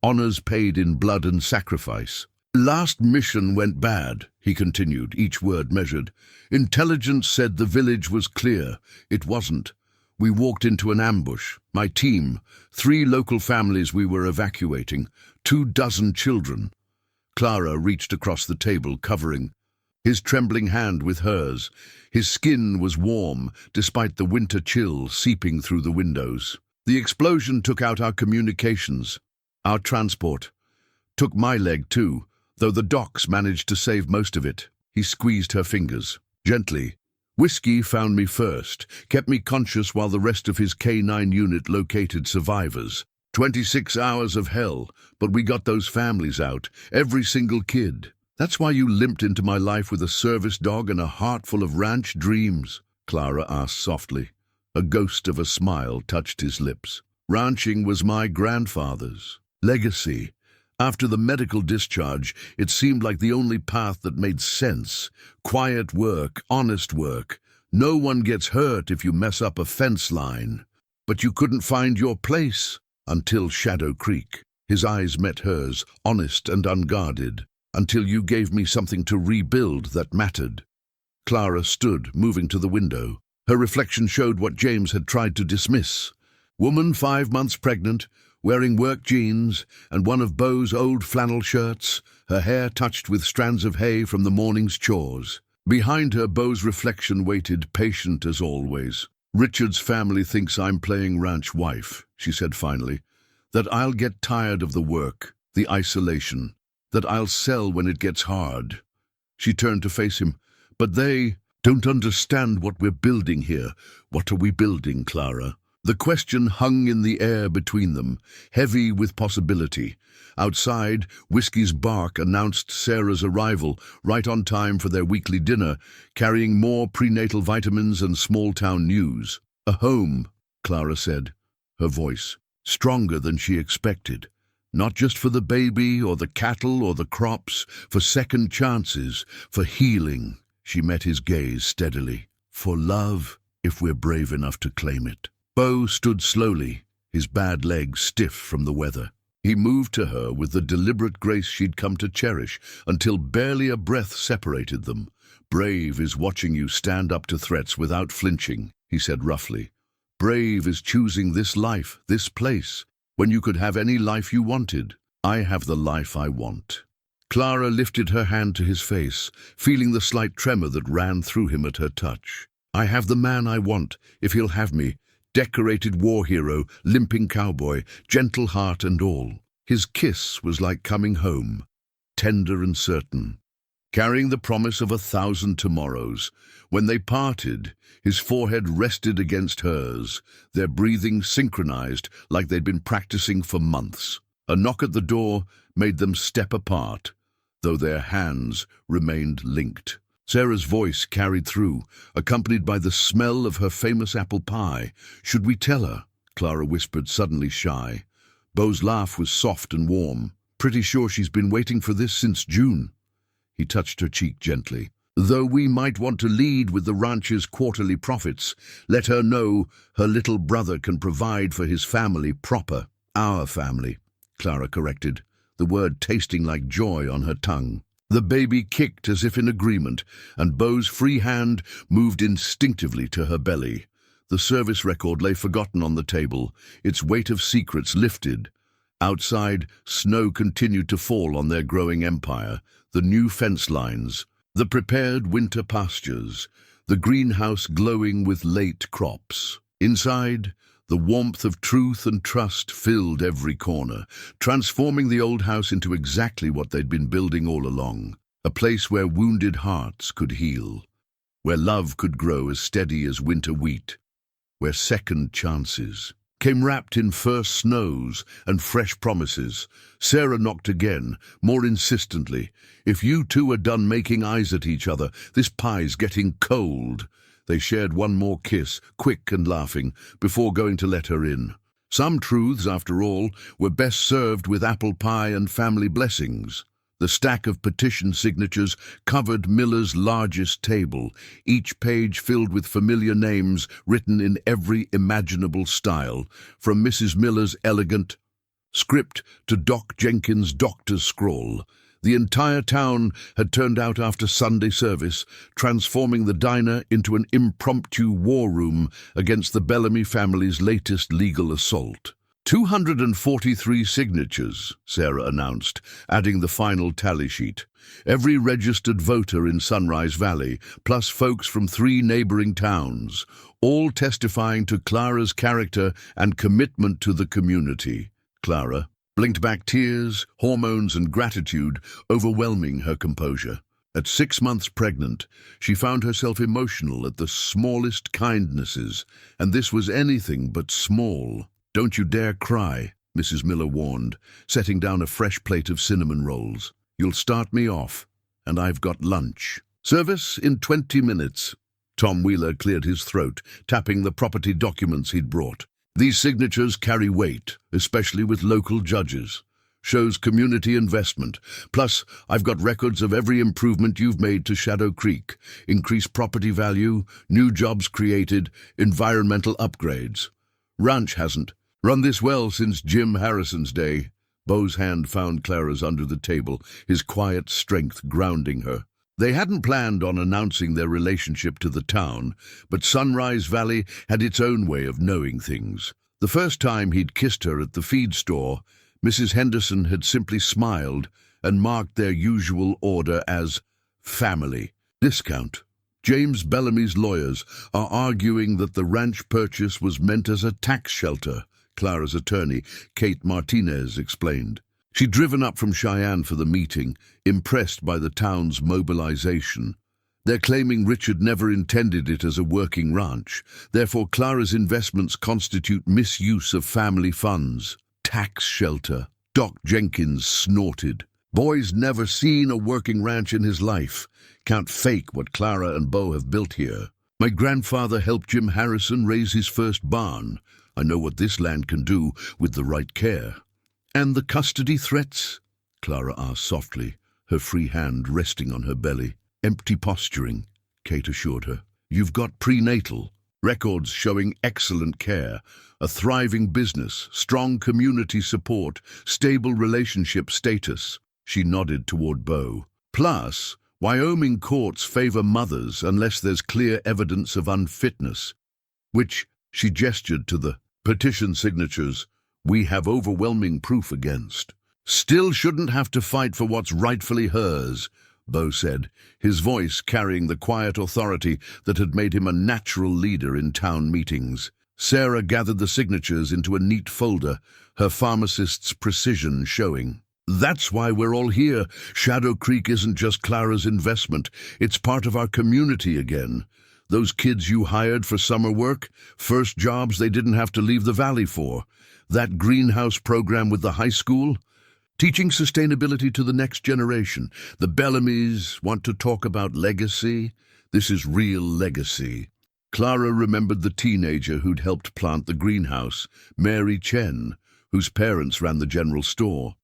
honors paid in blood and sacrifice. "Last mission went bad," he continued, each word measured. "Intelligence said the village was clear. It wasn't. We walked into an ambush. My team, 3 local families we were evacuating, 24 children." Clara reached across the table, covering his trembling hand with hers. His skin was warm, despite the winter chill seeping through the windows. "The explosion took out our communications, our transport. Took my leg too, though the docs managed to save most of it." He squeezed her fingers, gently. "Whiskey found me first, kept me conscious while the rest of his K9 unit located survivors. 26 hours of hell, but we got those families out, every single kid. That's why you limped into my life with a service dog and a heart full of ranch dreams?" Clara asked softly. A ghost of a smile touched his lips. "Ranching was my grandfather's legacy. After the medical discharge, it seemed like the only path that made sense. Quiet work, honest work. No one gets hurt if you mess up a fence line. But you couldn't find your place until Shadow Creek." His eyes met hers, honest and unguarded. "Until you gave me something to rebuild that mattered." Clara stood, moving to the window. Her reflection showed what James had tried to dismiss. Woman 5 months pregnant, wearing work jeans and one of Beau's old flannel shirts, her hair touched with strands of hay from the morning's chores. Behind her, Beau's reflection waited, patient as always. "Richard's family thinks I'm playing ranch wife," she said finally. "That I'll get tired of the work, the isolation. That I'll sell when it gets hard." She turned to face him. "But they don't understand what we're building here." "What are we building, Clara?" The question hung in the air between them, heavy with possibility. Outside, Whiskey's bark announced Sarah's arrival, right on time for their weekly dinner, carrying more prenatal vitamins and small-town news. "A home," Clara said, her voice stronger than she expected. "Not just for the baby or the cattle or the crops, for second chances, for healing." She met his gaze steadily. "For love, if we're brave enough to claim it." Beau stood slowly, his bad legs stiff from the weather. He moved to her with the deliberate grace she'd come to cherish, until barely a breath separated them. "Brave is watching you stand up to threats without flinching," he said roughly. Brave is choosing this life, this place, when you could have any life you wanted. I have the life I want." Clara lifted her hand to his face, feeling the slight tremor that ran through him at her touch. "I have the man I want, if he'll have me. Decorated war hero, limping cowboy, gentle heart and all." His kiss was like coming home, tender and certain, carrying the promise of 1,000 tomorrows. When they parted, his forehead rested against hers, their breathing synchronized like they'd been practicing for months. A knock at the door made them step apart, though their hands remained linked. Sarah's voice carried through, accompanied by the smell of her famous apple pie. "Should we tell her?" Clara whispered, suddenly shy. Beau's laugh was soft and warm. "Pretty sure she's been waiting for this since June." He touched her cheek gently. "Though we might want to lead with the ranch's quarterly profits, let her know her little brother can provide for his family proper." "Our family," Clara corrected, the word tasting like joy on her tongue. The baby kicked as if in agreement, and Beau's free hand moved instinctively to her belly. The service record lay forgotten on the table, its weight of secrets lifted. Outside, snow continued to fall on their growing empire, the new fence lines, the prepared winter pastures, the greenhouse glowing with late crops. Inside, the warmth of truth and trust filled every corner, transforming the old house into exactly what they'd been building all along, a place where wounded hearts could heal, where love could grow as steady as winter wheat, where second chances came wrapped in first snows and fresh promises. Sarah knocked again, more insistently. "If you two are done making eyes at each other, this pie's getting cold." They shared one more kiss, quick and laughing, before going to let her in. Some truths, after all, were best served with apple pie and family blessings. The stack of petition signatures covered Miller's largest table, each page filled with familiar names written in every imaginable style, from Mrs. Miller's elegant script to Doc Jenkins' doctor's scrawl. The entire town had turned out after Sunday service, transforming the diner into an impromptu war room against the Bellamy family's latest legal assault. 243 signatures, Sarah announced, adding the final tally sheet. Every registered voter in Sunrise Valley, plus folks from 3 neighboring towns, all testifying to Clara's character and commitment to the community. Clara blinked back tears, hormones and gratitude overwhelming her composure. At 6 months pregnant, she found herself emotional at the smallest kindnesses, and this was anything but small. "Don't you dare cry," Mrs. Miller warned, setting down a fresh plate of cinnamon rolls. "You'll start me off, and I've got lunch." "Service in 20 minutes. Tom Wheeler cleared his throat, tapping the property documents he'd brought. "These signatures carry weight, especially with local judges. Shows community investment. Plus, I've got records of every improvement you've made to Shadow Creek. Increased property value, new jobs created, environmental upgrades. Ranch hasn't run this well since Jim Harrison's day." Beau's hand found Clara's under the table, his quiet strength grounding her. They hadn't planned on announcing their relationship to the town, but Sunrise Valley had its own way of knowing things. The first time he'd kissed her at the feed store, Mrs. Henderson had simply smiled and marked their usual order as family. Discount. James Bellamy's lawyers are arguing that the ranch purchase was meant as a tax shelter, Clara's attorney, Kate Martinez, explained. She'd driven up from Cheyenne for the meeting, impressed by the town's mobilization. They're claiming Richard never intended it as a working ranch. Therefore, Clara's investments constitute misuse of family funds. Tax shelter. Doc Jenkins snorted. Boy's never seen a working ranch in his life. Can't fake what Clara and Beau have built here. My grandfather helped Jim Harrison raise his first barn. I know what this land can do with the right care. "And the custody threats?" Clara asked softly, her free hand resting on her belly. "Empty posturing," Kate assured her. "You've got prenatal, records showing excellent care, a thriving business, strong community support, stable relationship status." She nodded toward Beau. "Plus, Wyoming courts favor mothers unless there's clear evidence of unfitness, which She gestured to the petition signatures. "We have overwhelming proof against." "Still shouldn't have to fight for what's rightfully hers," Beau said, his voice carrying the quiet authority that had made him a natural leader in town meetings. Sarah gathered the signatures into a neat folder, her pharmacist's precision showing. "That's why we're all here. Shadow Creek isn't just Clara's investment. It's part of our community again. Those kids you hired for summer work, first jobs they didn't have to leave the valley for. That greenhouse program with the high school, teaching sustainability to the next generation. The Bellamys want to talk about legacy. This is real legacy." Clara remembered the teenager who'd helped plant the greenhouse, Mary Chen, whose parents ran the general store.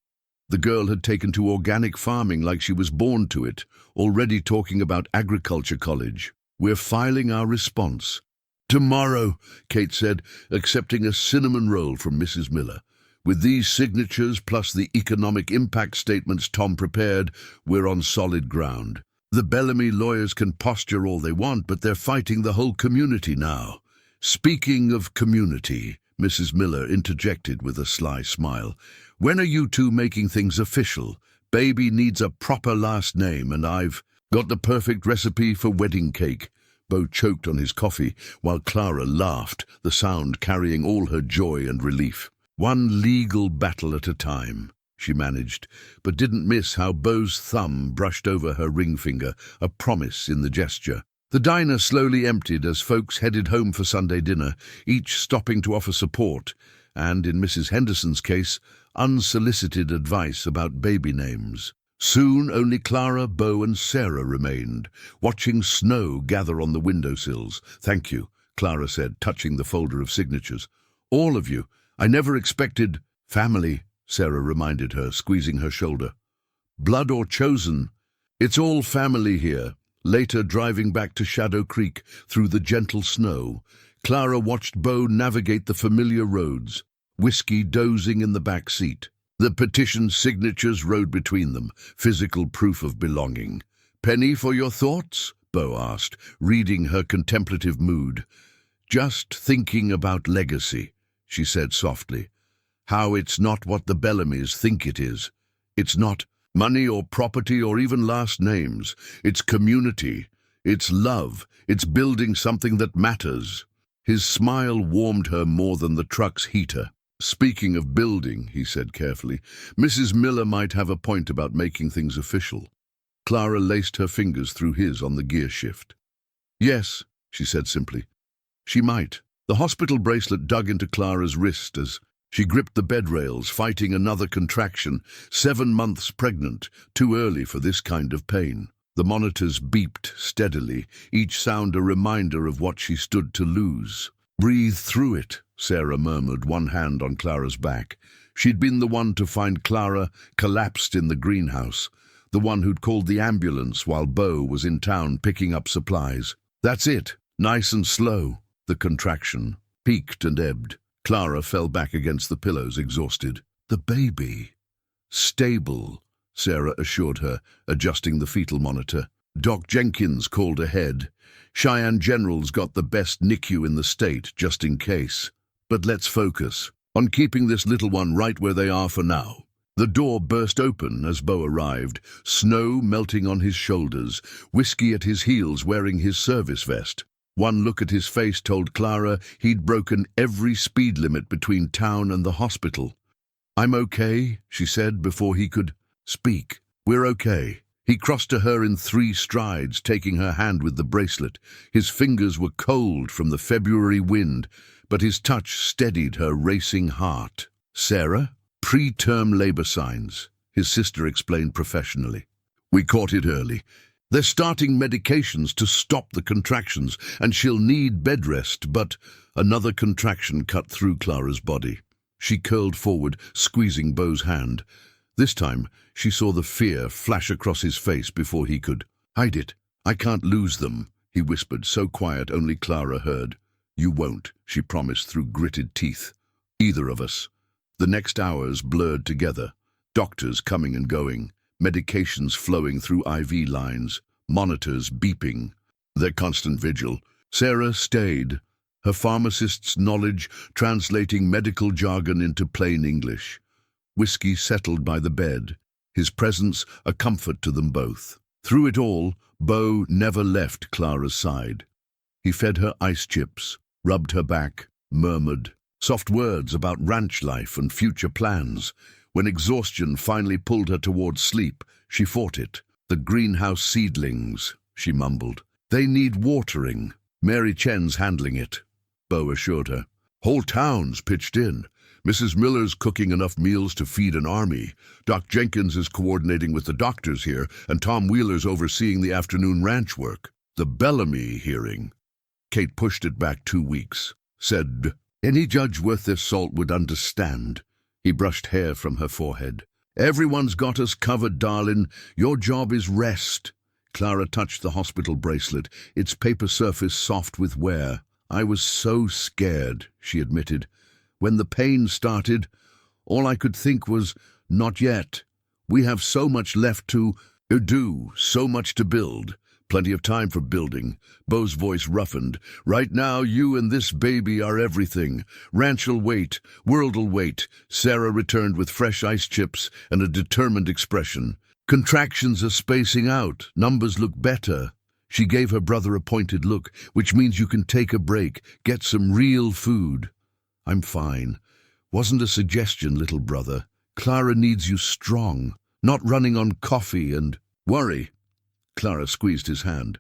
The girl had taken to organic farming like she was born to it, already talking about agriculture college. "We're filing our response." "Tomorrow," Kate said, accepting a cinnamon roll from Mrs. Miller. "With these signatures plus the economic impact statements Tom prepared, we're on solid ground. The Bellamy lawyers can posture all they want, but they're fighting the whole community now." "Speaking of community," Mrs. Miller interjected with a sly smile, "when are you two making things official? Baby needs a proper last name, and I've got the perfect recipe for wedding cake." Beau choked on his coffee, while Clara laughed, the sound carrying all her joy and relief. "One legal battle at a time," she managed, but didn't miss how Beau's thumb brushed over her ring finger, a promise in the gesture. The diner slowly emptied as folks headed home for Sunday dinner, each stopping to offer support, and, in Mrs. Henderson's case, unsolicited advice about baby names. Soon only Clara, Beau, and Sarah remained, watching snow gather on the windowsills. "Thank you," Clara said, touching the folder of signatures. "All of you. I never expected—" "Family," Sarah reminded her, squeezing her shoulder. "Blood or chosen. It's all family here." Later, driving back to Shadow Creek through the gentle snow, Clara watched Beau navigate the familiar roads, whiskey dozing in the back seat. The petition signatures rode between them, physical proof of belonging. "Penny for your thoughts?" Beau asked, reading her contemplative mood. "Just thinking about legacy," she said softly. "How it's not what the Bellamys think it is. It's not money or property or even last names. It's community. It's love. It's building something that matters." His smile warmed her more than the truck's heater. "Speaking of building," he said carefully, "Mrs. Miller might have a point about making things official." Clara laced her fingers through his on the gear shift. "Yes," she said simply. "She might." The hospital bracelet dug into Clara's wrist as she gripped the bed rails, fighting another contraction. 7 months pregnant, too early for this kind of pain. The monitors beeped steadily, each sound a reminder of what she stood to lose. "Breathe through it," Sarah murmured, one hand on Clara's back. She'd been the one to find Clara collapsed in the greenhouse, the one who'd called the ambulance while Beau was in town picking up supplies. "That's it, nice and slow." The contraction peaked and ebbed. Clara fell back against the pillows, exhausted. "The baby." "Stable," Sarah assured her, adjusting the fetal monitor. "Doc Jenkins called ahead. Cheyenne General's got the best NICU in the state, just in case. But let's focus on keeping this little one right where they are for now." The door burst open as Beau arrived, snow melting on his shoulders, whiskey at his heels wearing his service vest. One look at his face told Clara he'd broken every speed limit between town and the hospital. "I'm okay," she said before he could speak. "We're okay." He crossed to her in 3 strides, taking her hand with the bracelet. His fingers were cold from the February wind, but his touch steadied her racing heart. "Sarah? Preterm labor signs," his sister explained professionally. "We caught it early. They're starting medications to stop the contractions, and she'll need bed rest," but another contraction cut through Clara's body. She curled forward, squeezing Beau's hand. This time, she saw the fear flash across his face before he could hide it. "I can't lose them," he whispered, so quiet only Clara heard. "You won't," she promised through gritted teeth. "Either of us." The next hours blurred together, doctors coming and going, medications flowing through IV lines, monitors beeping. Their constant vigil. Sarah stayed, her pharmacist's knowledge translating medical jargon into plain English. Whiskey settled by the bed, his presence a comfort to them both. Through it all, Beau never left Clara's side. He fed her ice chips, rubbed her back, murmured soft words about ranch life and future plans. When exhaustion finally pulled her towards sleep, she fought it. "The greenhouse seedlings," she mumbled. "They need watering. Mary Chen's handling it," Beau assured her. "Whole towns pitched in. Mrs. Miller's cooking enough meals to feed an army. Doc Jenkins is coordinating with the doctors here, and Tom Wheeler's overseeing the afternoon ranch work. The Bellamy hearing." Kate pushed it back 2 weeks. Said, "Any judge worth their salt would understand." He brushed hair from her forehead. "Everyone's got us covered, darling. Your job is rest." Clara touched the hospital bracelet, its paper surface soft with wear. "I was so scared," she admitted. "When the pain started, all I could think was, not yet. We have so much left to do, so much to build. Plenty of time for building." Beau's voice roughened. "Right now, you and this baby are everything. Ranch'll wait, world'll wait." Sarah returned with fresh ice chips and a determined expression. "Contractions are spacing out. Numbers look better." She gave her brother a pointed look, "which means you can take a break, get some real food." "I'm fine. Wasn't a suggestion, little brother. Clara needs you strong, not running on coffee and worry." Clara squeezed his hand.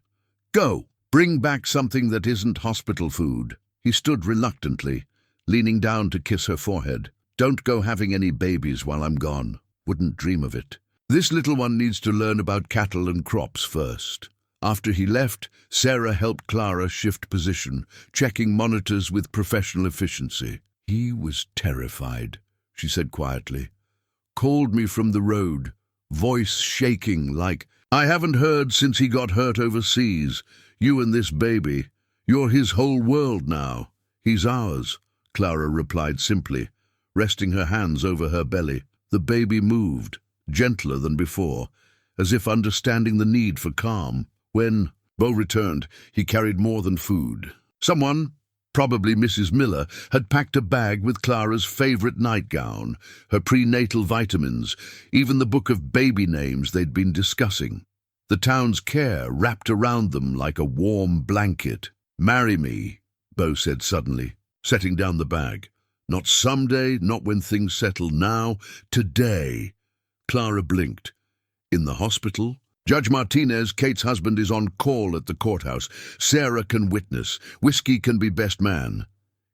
"Go! Bring back something that isn't hospital food." He stood reluctantly, leaning down to kiss her forehead. "Don't go having any babies while I'm gone. Wouldn't dream of it. This little one needs to learn about cattle and crops first." After he left, Sarah helped Clara shift position, checking monitors with professional efficiency. "He was terrified," she said quietly. "Called me from the road, voice shaking like, 'I haven't heard since he got hurt overseas. You and this baby. You're his whole world now. He's ours,' Clara replied simply, resting her hands over her belly. The baby moved, gentler than before, as if understanding the need for calm. When Beau returned, he carried more than food. Someone, probably Mrs. Miller, had packed a bag with Clara's favorite nightgown, her prenatal vitamins, even the book of baby names they'd been discussing. The town's care wrapped around them like a warm blanket. "Marry me," Beau said suddenly, setting down the bag. "Not someday, not when things settle, now, today." Clara blinked. "In the hospital?" "Judge Martinez, Kate's husband, is on call at the courthouse. Sarah can witness. Whiskey can be best man."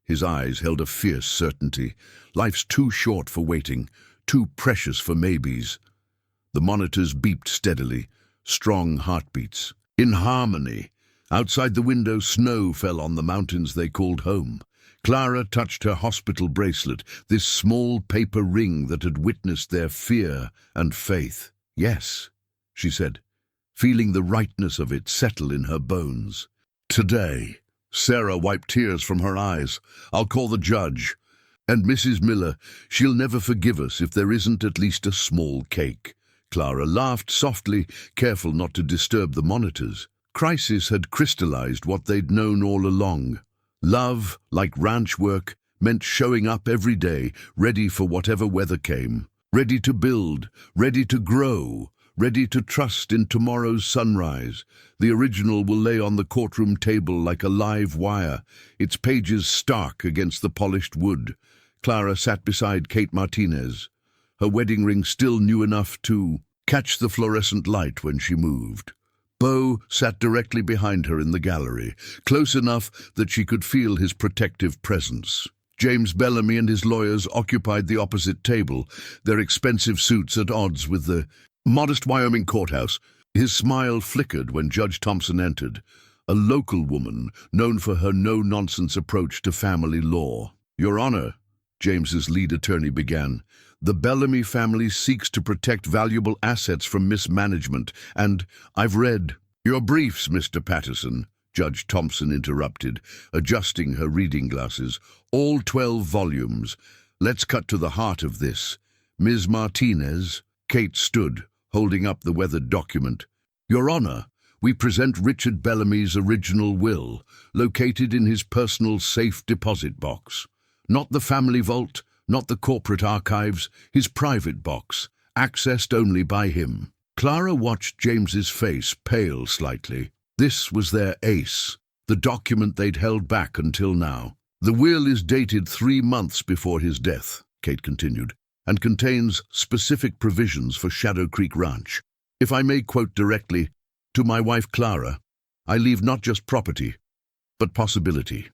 His eyes held a fierce certainty. Life's too short for waiting, too precious for maybes. The monitors beeped steadily, strong heartbeats. In harmony. Outside the window, snow fell on the mountains they called home. Clara touched her hospital bracelet, this small paper ring that had witnessed their fear and faith. "Yes," she said, feeling the rightness of it settle in her bones. "Today." Sarah wiped tears from her eyes. "I'll call the judge. And Mrs. Miller, she'll never forgive us if there isn't at least a small cake." Clara laughed softly, careful not to disturb the monitors. Crisis had crystallized what they'd known all along. Love, like ranch work, meant showing up every day, ready for whatever weather came, ready to build, ready to grow, ready to trust in tomorrow's sunrise. The original will lay on the courtroom table like a live wire, its pages stark against the polished wood. Clara sat beside Kate Martinez, her wedding ring still new enough to catch the fluorescent light when she moved. Beau sat directly behind her in the gallery, close enough that she could feel his protective presence. James Bellamy and his lawyers occupied the opposite table, their expensive suits at odds with the modest Wyoming courthouse. His smile flickered when Judge Thompson entered, a local woman known for her no-nonsense approach to family law. "Your Honor," James's lead attorney began, "the Bellamy family seeks to protect valuable assets from mismanagement, and I've read—" "Your briefs, Mr. Patterson," Judge Thompson interrupted, adjusting her reading glasses. "All 12 volumes. Let's cut to the heart of this. Ms. Martinez." Kate stood, holding up the weathered document. "Your Honor, we present Richard Bellamy's original will, located in his personal safe deposit box. Not the family vault, not the corporate archives, his private box, accessed only by him. Clara watched James's face pale slightly. This was their ace, the document they'd held back until now. The will is dated 3 months before his death, Kate continued, and contains specific provisions for Shadow Creek Ranch. If I may quote directly, "To my wife Clara, I leave not just property, but possibility.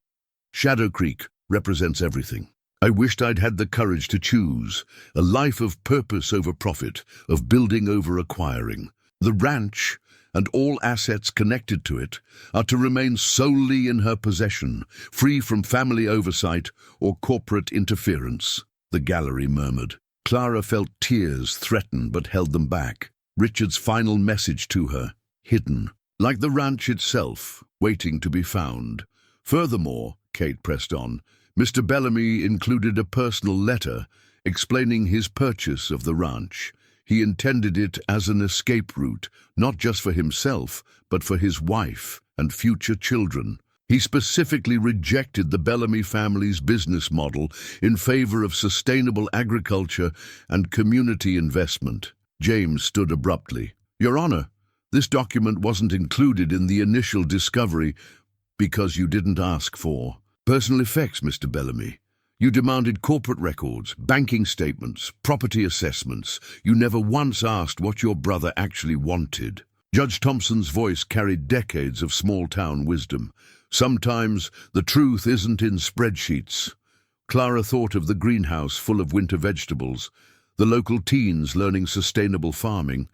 Shadow Creek represents everything. I wished I'd had the courage to choose a life of purpose over profit, of building over acquiring. The ranch and all assets connected to it are to remain solely in her possession, free from family oversight or corporate interference," the gallery murmured. Clara felt tears threaten but held them back. Richard's final message to her, hidden, like the ranch itself, waiting to be found. Furthermore, Kate pressed on, Mr. Bellamy included a personal letter explaining his purchase of the ranch. He intended it as an escape route, not just for himself, but for his wife and future children. He specifically rejected the Bellamy family's business model in favor of sustainable agriculture and community investment. James stood abruptly. "Your Honor, this document wasn't included in the initial discovery because you didn't ask for personal effects, Mr. Bellamy. You demanded corporate records, banking statements, property assessments. You never once asked what your brother actually wanted." Judge Thompson's voice carried decades of small-town wisdom. "Sometimes the truth isn't in spreadsheets." Clara thought of the greenhouse full of winter vegetables, the local teens learning sustainable farming,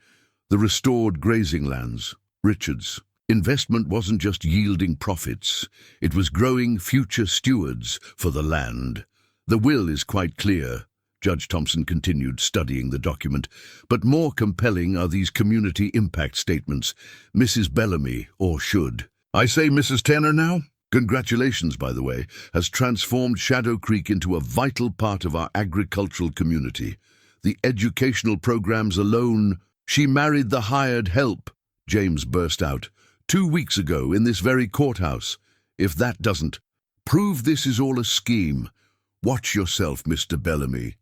the restored grazing lands. Richard's investment wasn't just yielding profits, it was growing future stewards for the land. "The will is quite clear," Judge Thompson continued, studying the document, "but more compelling are these community impact statements. Mrs. Bellamy, or should I say Mrs. Tanner now? Congratulations, by the way, has transformed Shadow Creek into a vital part of our agricultural community. The educational programs alone." "She married the hired help," James burst out, "2 weeks ago in this very courthouse. If that doesn't prove this is all a scheme, watch yourself, Mr. Bellamy."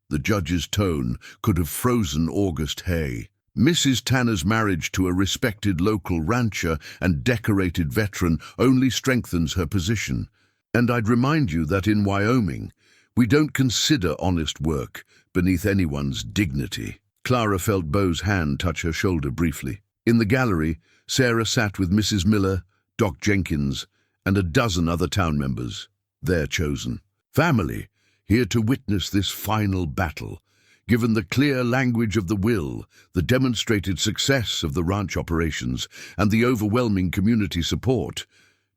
The judge's tone could have frozen August hay. "Mrs. Tanner's marriage to a respected local rancher and decorated veteran only strengthens her position. And I'd remind you that in Wyoming, we don't consider honest work beneath anyone's dignity." Clara felt Beau's hand touch her shoulder briefly. In the gallery, Sarah sat with Mrs. Miller, Doc Jenkins, and a dozen other town members, their chosen family, here to witness this final battle. Given the clear language of the will, the demonstrated success of the ranch operations, and the overwhelming community support,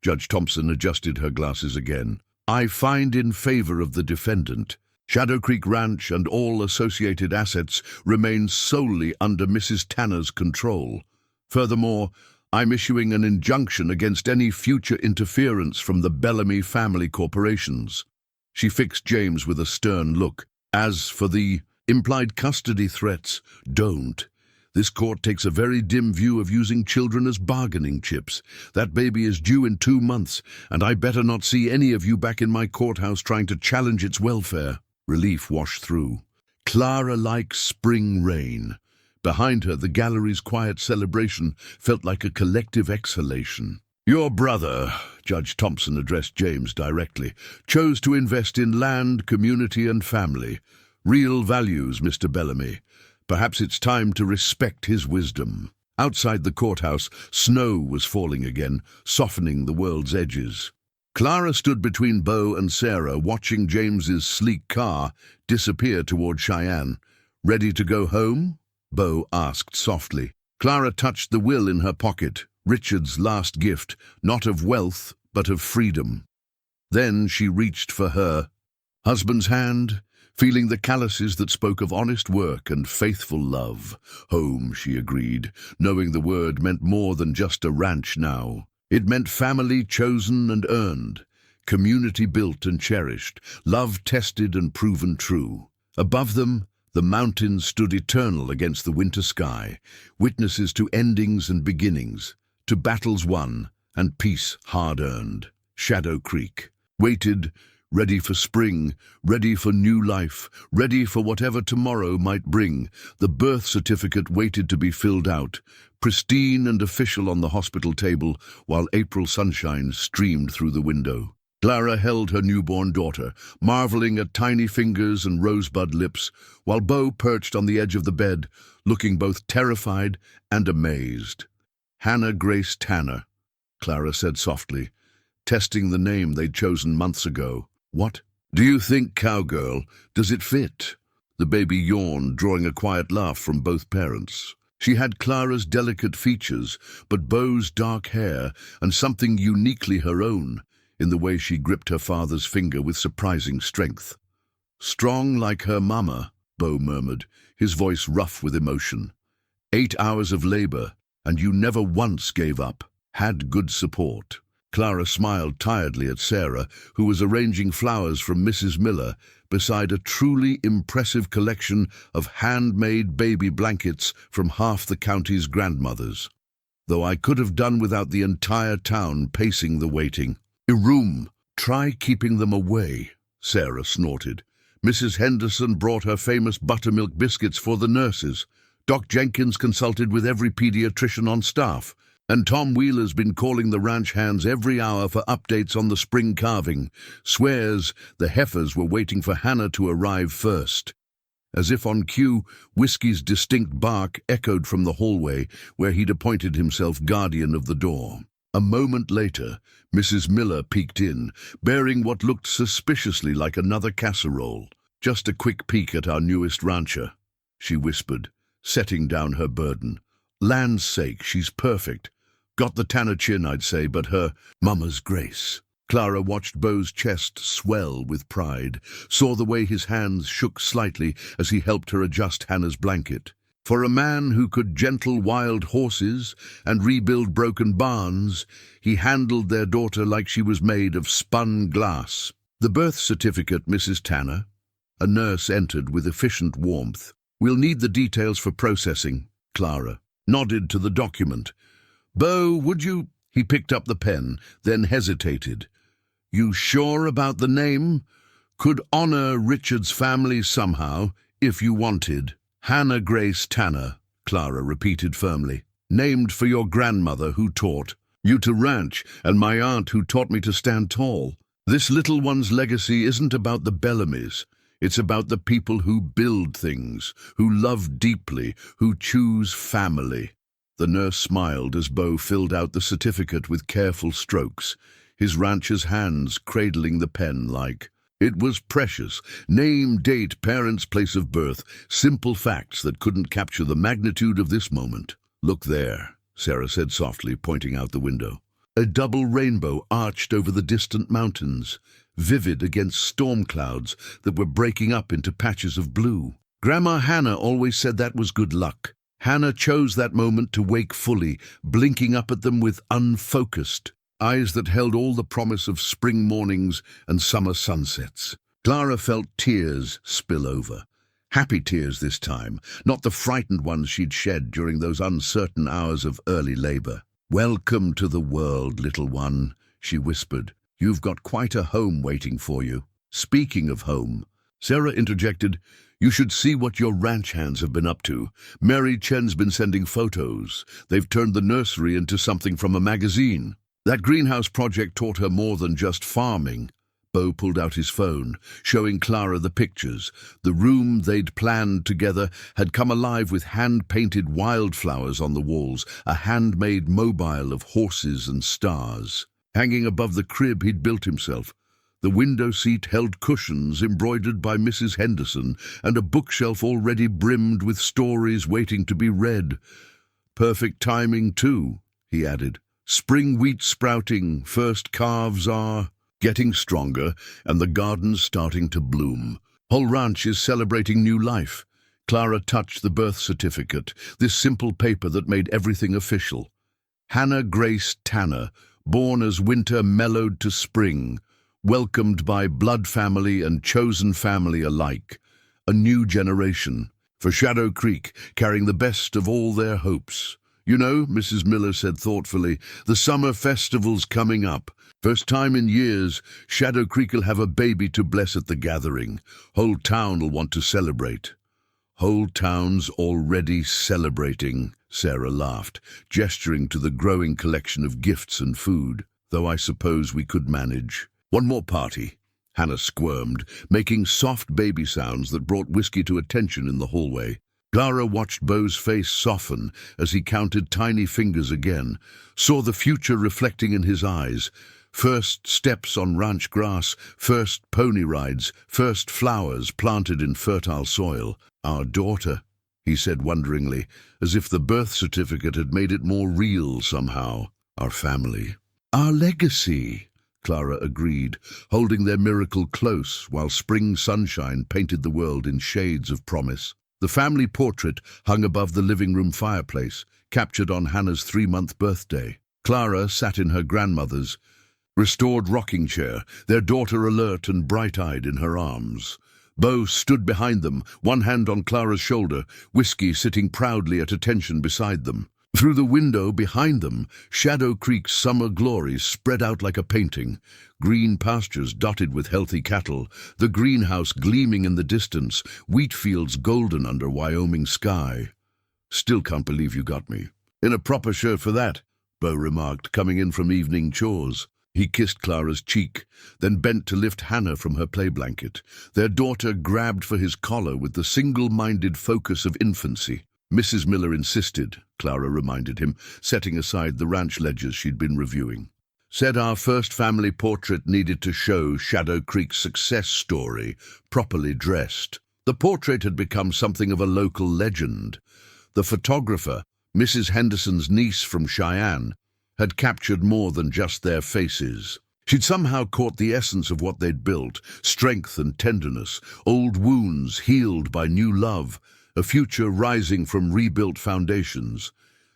Judge Thompson adjusted her glasses again. "I find in favor of the defendant. Shadow Creek Ranch and all associated assets remain solely under Mrs. Tanner's control. Furthermore, I'm issuing an injunction against any future interference from the Bellamy family corporations." She fixed James with a stern look. "As for the implied custody threats, don't. This court takes a very dim view of using children as bargaining chips. That baby is due in 2 months, and I better not see any of you back in my courthouse trying to challenge its welfare." Relief washed through. Clara like spring rain. Behind her, the gallery's quiet celebration felt like a collective exhalation. "Your brother," Judge Thompson addressed James directly, "chose to invest in land, community, and family. Real values, Mr. Bellamy. Perhaps it's time to respect his wisdom." Outside the courthouse, snow was falling again, softening the world's edges. Clara stood between Beau and Sarah, watching James's sleek car disappear toward Cheyenne. "Ready to go home?" Beau asked softly. Clara touched the will in her pocket, Richard's last gift, not of wealth, but of freedom. Then she reached for her husband's hand, feeling the calluses that spoke of honest work and faithful love. "Home," she agreed, knowing the word meant more than just a ranch now. It meant family chosen and earned, community built and cherished, love tested and proven true. Above them, the mountains stood eternal against the winter sky, witnesses to endings and beginnings, to battles won and peace hard-earned. Shadow Creek waited, ready for spring, ready for new life, ready for whatever tomorrow might bring. The birth certificate waited to be filled out, pristine and official on the hospital table, while April sunshine streamed through the window. Clara held her newborn daughter, marveling at tiny fingers and rosebud lips, while Beau perched on the edge of the bed, looking both terrified and amazed. "Hannah Grace Tanner," Clara said softly, testing the name they'd chosen months ago. "What? Do you think, cowgirl? Does it fit?" The baby yawned, drawing a quiet laugh from both parents. She had Clara's delicate features, but Beau's dark hair, and something uniquely her own, in the way she gripped her father's finger with surprising strength. "Strong like her mama," Beau murmured, his voice rough with emotion. 8 hours of labor, and you never once gave up. Had good support." Clara smiled tiredly at Sarah, who was arranging flowers from Mrs. Miller beside a truly impressive collection of handmade baby blankets from half the county's grandmothers. "Though I could have done without the entire town pacing the waiting." "Iroom, try keeping them away," Sarah snorted. "Mrs. Henderson brought her famous buttermilk biscuits for the nurses. Doc Jenkins consulted with every pediatrician on staff. And Tom Wheeler's been calling the ranch hands every hour for updates on the spring calving. Swears the heifers were waiting for Hannah to arrive first." As if on cue, Whiskey's distinct bark echoed from the hallway where he'd appointed himself guardian of the door. A moment later, Mrs. Miller peeked in, bearing what looked suspiciously like another casserole. "Just a quick peek at our newest rancher," she whispered, setting down her burden. "Land's sake, she's perfect. Got the Tanner chin, I'd say, but her mama's grace." Clara watched Beau's chest swell with pride, saw the way his hands shook slightly as he helped her adjust Hannah's blanket. For a man who could gentle wild horses and rebuild broken barns, he handled their daughter like she was made of spun glass. "The birth certificate, Mrs. Tanner." A nurse entered with efficient warmth. "We'll need the details for processing." Clara nodded to the document. "Beau, would you—" He picked up the pen, then hesitated. "You sure about the name? Could honor Richard's family somehow, if you wanted." "Hannah Grace Tanner," Clara repeated firmly. "Named for your grandmother who taught you to ranch, and my aunt who taught me to stand tall. This little one's legacy isn't about the Bellamys. It's about the people who build things, who love deeply, who choose family." The nurse smiled as Beau filled out the certificate with careful strokes, his rancher's hands cradling the pen like it was precious. Name, date, parents, place of birth, simple facts that couldn't capture the magnitude of this moment. "Look there," Sarah said softly, pointing out the window. A double rainbow arched over the distant mountains, vivid against storm clouds that were breaking up into patches of blue. Grandma Hannah always said that was good luck. Hannah chose that moment to wake fully, blinking up at them with unfocused eyes that held all the promise of spring mornings and summer sunsets. Clara felt tears spill over. Happy tears this time, not the frightened ones she'd shed during those uncertain hours of early labor. "Welcome to the world, little one," she whispered. "You've got quite a home waiting for you." "Speaking of home," Sarah interjected, "you should see what your ranch hands have been up to. Mary Chen's been sending photos. They've turned the nursery into something from a magazine. That greenhouse project taught her more than just farming." Beau pulled out his phone, showing Clara the pictures. The room they'd planned together had come alive with hand-painted wildflowers on the walls, a handmade mobile of horses and stars. Hanging above the crib he'd built himself, the window seat held cushions embroidered by Mrs. Henderson and a bookshelf already brimmed with stories waiting to be read. "Perfect timing, too," he added. "Spring wheat sprouting, first calves are getting stronger, and the garden's starting to bloom. Whole ranch is celebrating new life." Clara touched the birth certificate, this simple paper that made everything official. "Hannah Grace Tanner, born as winter mellowed to spring, welcomed by blood family and chosen family alike. A new generation, for Shadow Creek, carrying the best of all their hopes. You know, Mrs. Miller said thoughtfully, the summer festival's coming up. First time in years, Shadow Creek'll have a baby to bless at the gathering. Whole town'll want to celebrate. Whole town's already celebrating, Sarah laughed, gesturing to the growing collection of gifts and food, though I suppose we could manage. One more party. Hannah squirmed, making soft baby sounds that brought whiskey to attention in the hallway. Clara watched Beau's face soften as he counted tiny fingers again, saw the future reflecting in his eyes. First steps on ranch grass, first pony rides, first flowers planted in fertile soil. Our daughter, he said wonderingly, as if the birth certificate had made it more real somehow. Our family. Our legacy, Clara agreed, holding their miracle close while spring sunshine painted the world in shades of promise. The family portrait hung above the living room fireplace, captured on Hannah's 3-month birthday. Clara sat in her grandmother's restored rocking chair, their daughter alert and bright-eyed in her arms. Beau stood behind them, one hand on Clara's shoulder, whiskey sitting proudly at attention beside them. Through the window behind them, Shadow Creek's summer glories spread out like a painting. Green pastures dotted with healthy cattle, the greenhouse gleaming in the distance, wheat fields golden under Wyoming sky. Still can't believe you got me. In a proper shirt for that, Beau remarked, coming in from evening chores. He kissed Clara's cheek, then bent to lift Hannah from her play blanket. Their daughter grabbed for his collar with the single-minded focus of infancy. Mrs. Miller insisted, Clara reminded him, setting aside the ranch ledgers she'd been reviewing. Said our first family portrait needed to show Shadow Creek's success story, properly dressed. The portrait had become something of a local legend. The photographer, Mrs. Henderson's niece from Cheyenne, had captured more than just their faces. She'd somehow caught the essence of what they'd built, strength and tenderness, old wounds healed by new love, a future rising from rebuilt foundations.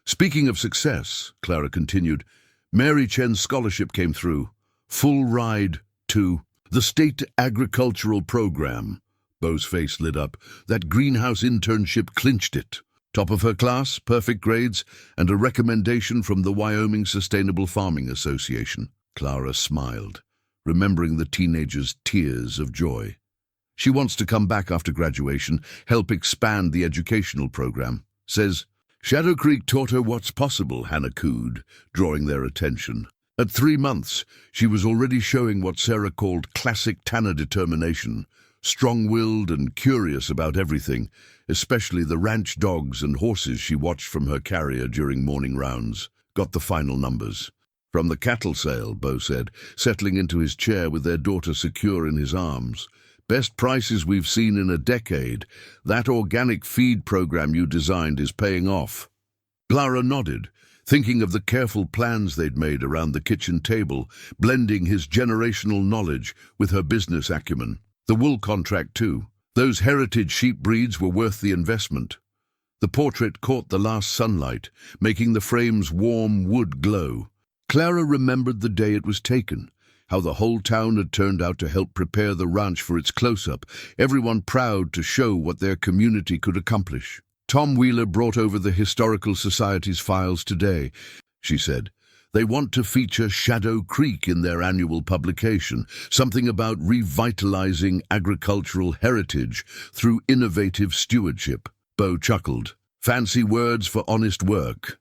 Speaking of success, Clara continued, Mary Chen's scholarship came through. Full ride to the state agricultural program. Beau's face lit up. That greenhouse internship clinched it. Top of her class, perfect grades, and a recommendation from the Wyoming Sustainable Farming Association. Clara smiled, remembering the teenager's tears of joy. She wants to come back after graduation, help expand the educational program. Says, Shadow Creek taught her what's possible, Hannah cooed, drawing their attention. At 3 months, she was already showing what Sarah called classic Tanner determination, strong-willed and curious about everything, especially the ranch dogs and horses she watched from her carrier during morning rounds. Got the final numbers. From the cattle sale, Beau said, settling into his chair with their daughter secure in his arms. Best prices we've seen in a decade. That organic feed program you designed is paying off. Clara nodded, thinking of the careful plans they'd made around the kitchen table, blending his generational knowledge with her business acumen. The wool contract, too. Those heritage sheep breeds were worth the investment. The portrait caught the last sunlight, making the frame's warm wood glow. Clara remembered the day it was taken, how the whole town had turned out to help prepare the ranch for its close-up, everyone proud to show what their community could accomplish. Tom Wheeler brought over the Historical Society's files today, she said. They want to feature Shadow Creek in their annual publication, something about revitalizing agricultural heritage through innovative stewardship. Beau chuckled. Fancy words for honest work.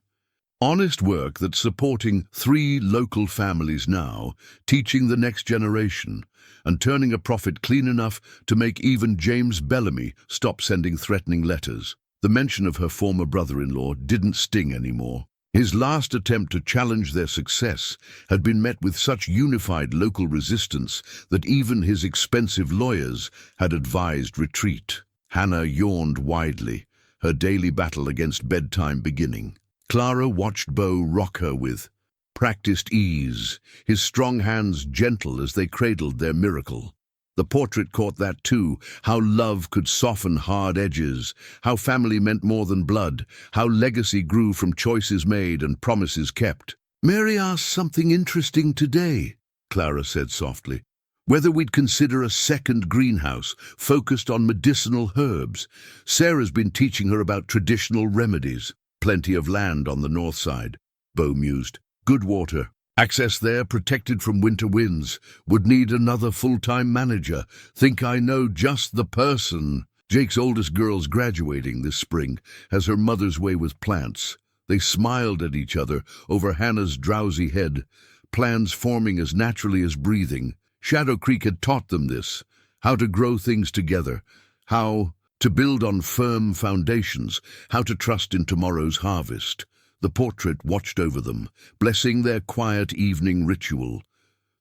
Honest work that's supporting 3 local families now, teaching the next generation, and turning a profit clean enough to make even James Bellamy stop sending threatening letters. The mention of her former brother-in-law didn't sting anymore. His last attempt to challenge their success had been met with such unified local resistance that even his expensive lawyers had advised retreat. Hannah yawned widely, her daily battle against bedtime beginning. Clara watched Beau rock her with practiced ease, his strong hands gentle as they cradled their miracle. The portrait caught that too, how love could soften hard edges, how family meant more than blood, how legacy grew from choices made and promises kept. Mary asked something interesting today, Clara said softly. Whether we'd consider a second greenhouse focused on medicinal herbs. Sarah's been teaching her about traditional remedies. Plenty of land on the north side, Beau mused. Good water. Access there protected from winter winds. Would need another full-time manager. Think I know just the person. Jake's oldest girl's graduating this spring, has her mother's way with plants. They smiled at each other over Hannah's drowsy head, plans forming as naturally as breathing. Shadow Creek had taught them this, how to grow things together, how to build on firm foundations, how to trust in tomorrow's harvest. The portrait watched over them, blessing their quiet evening ritual.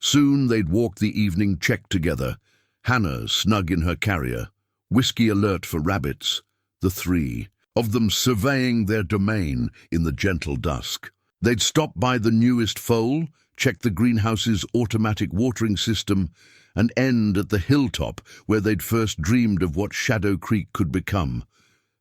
Soon they'd walk the evening check together, Hannah snug in her carrier, whiskey alert for rabbits, the three of them surveying their domain in the gentle dusk. They'd stop by the newest foal, check the greenhouse's automatic watering system, and end at the hilltop where they'd first dreamed of what Shadow Creek could become.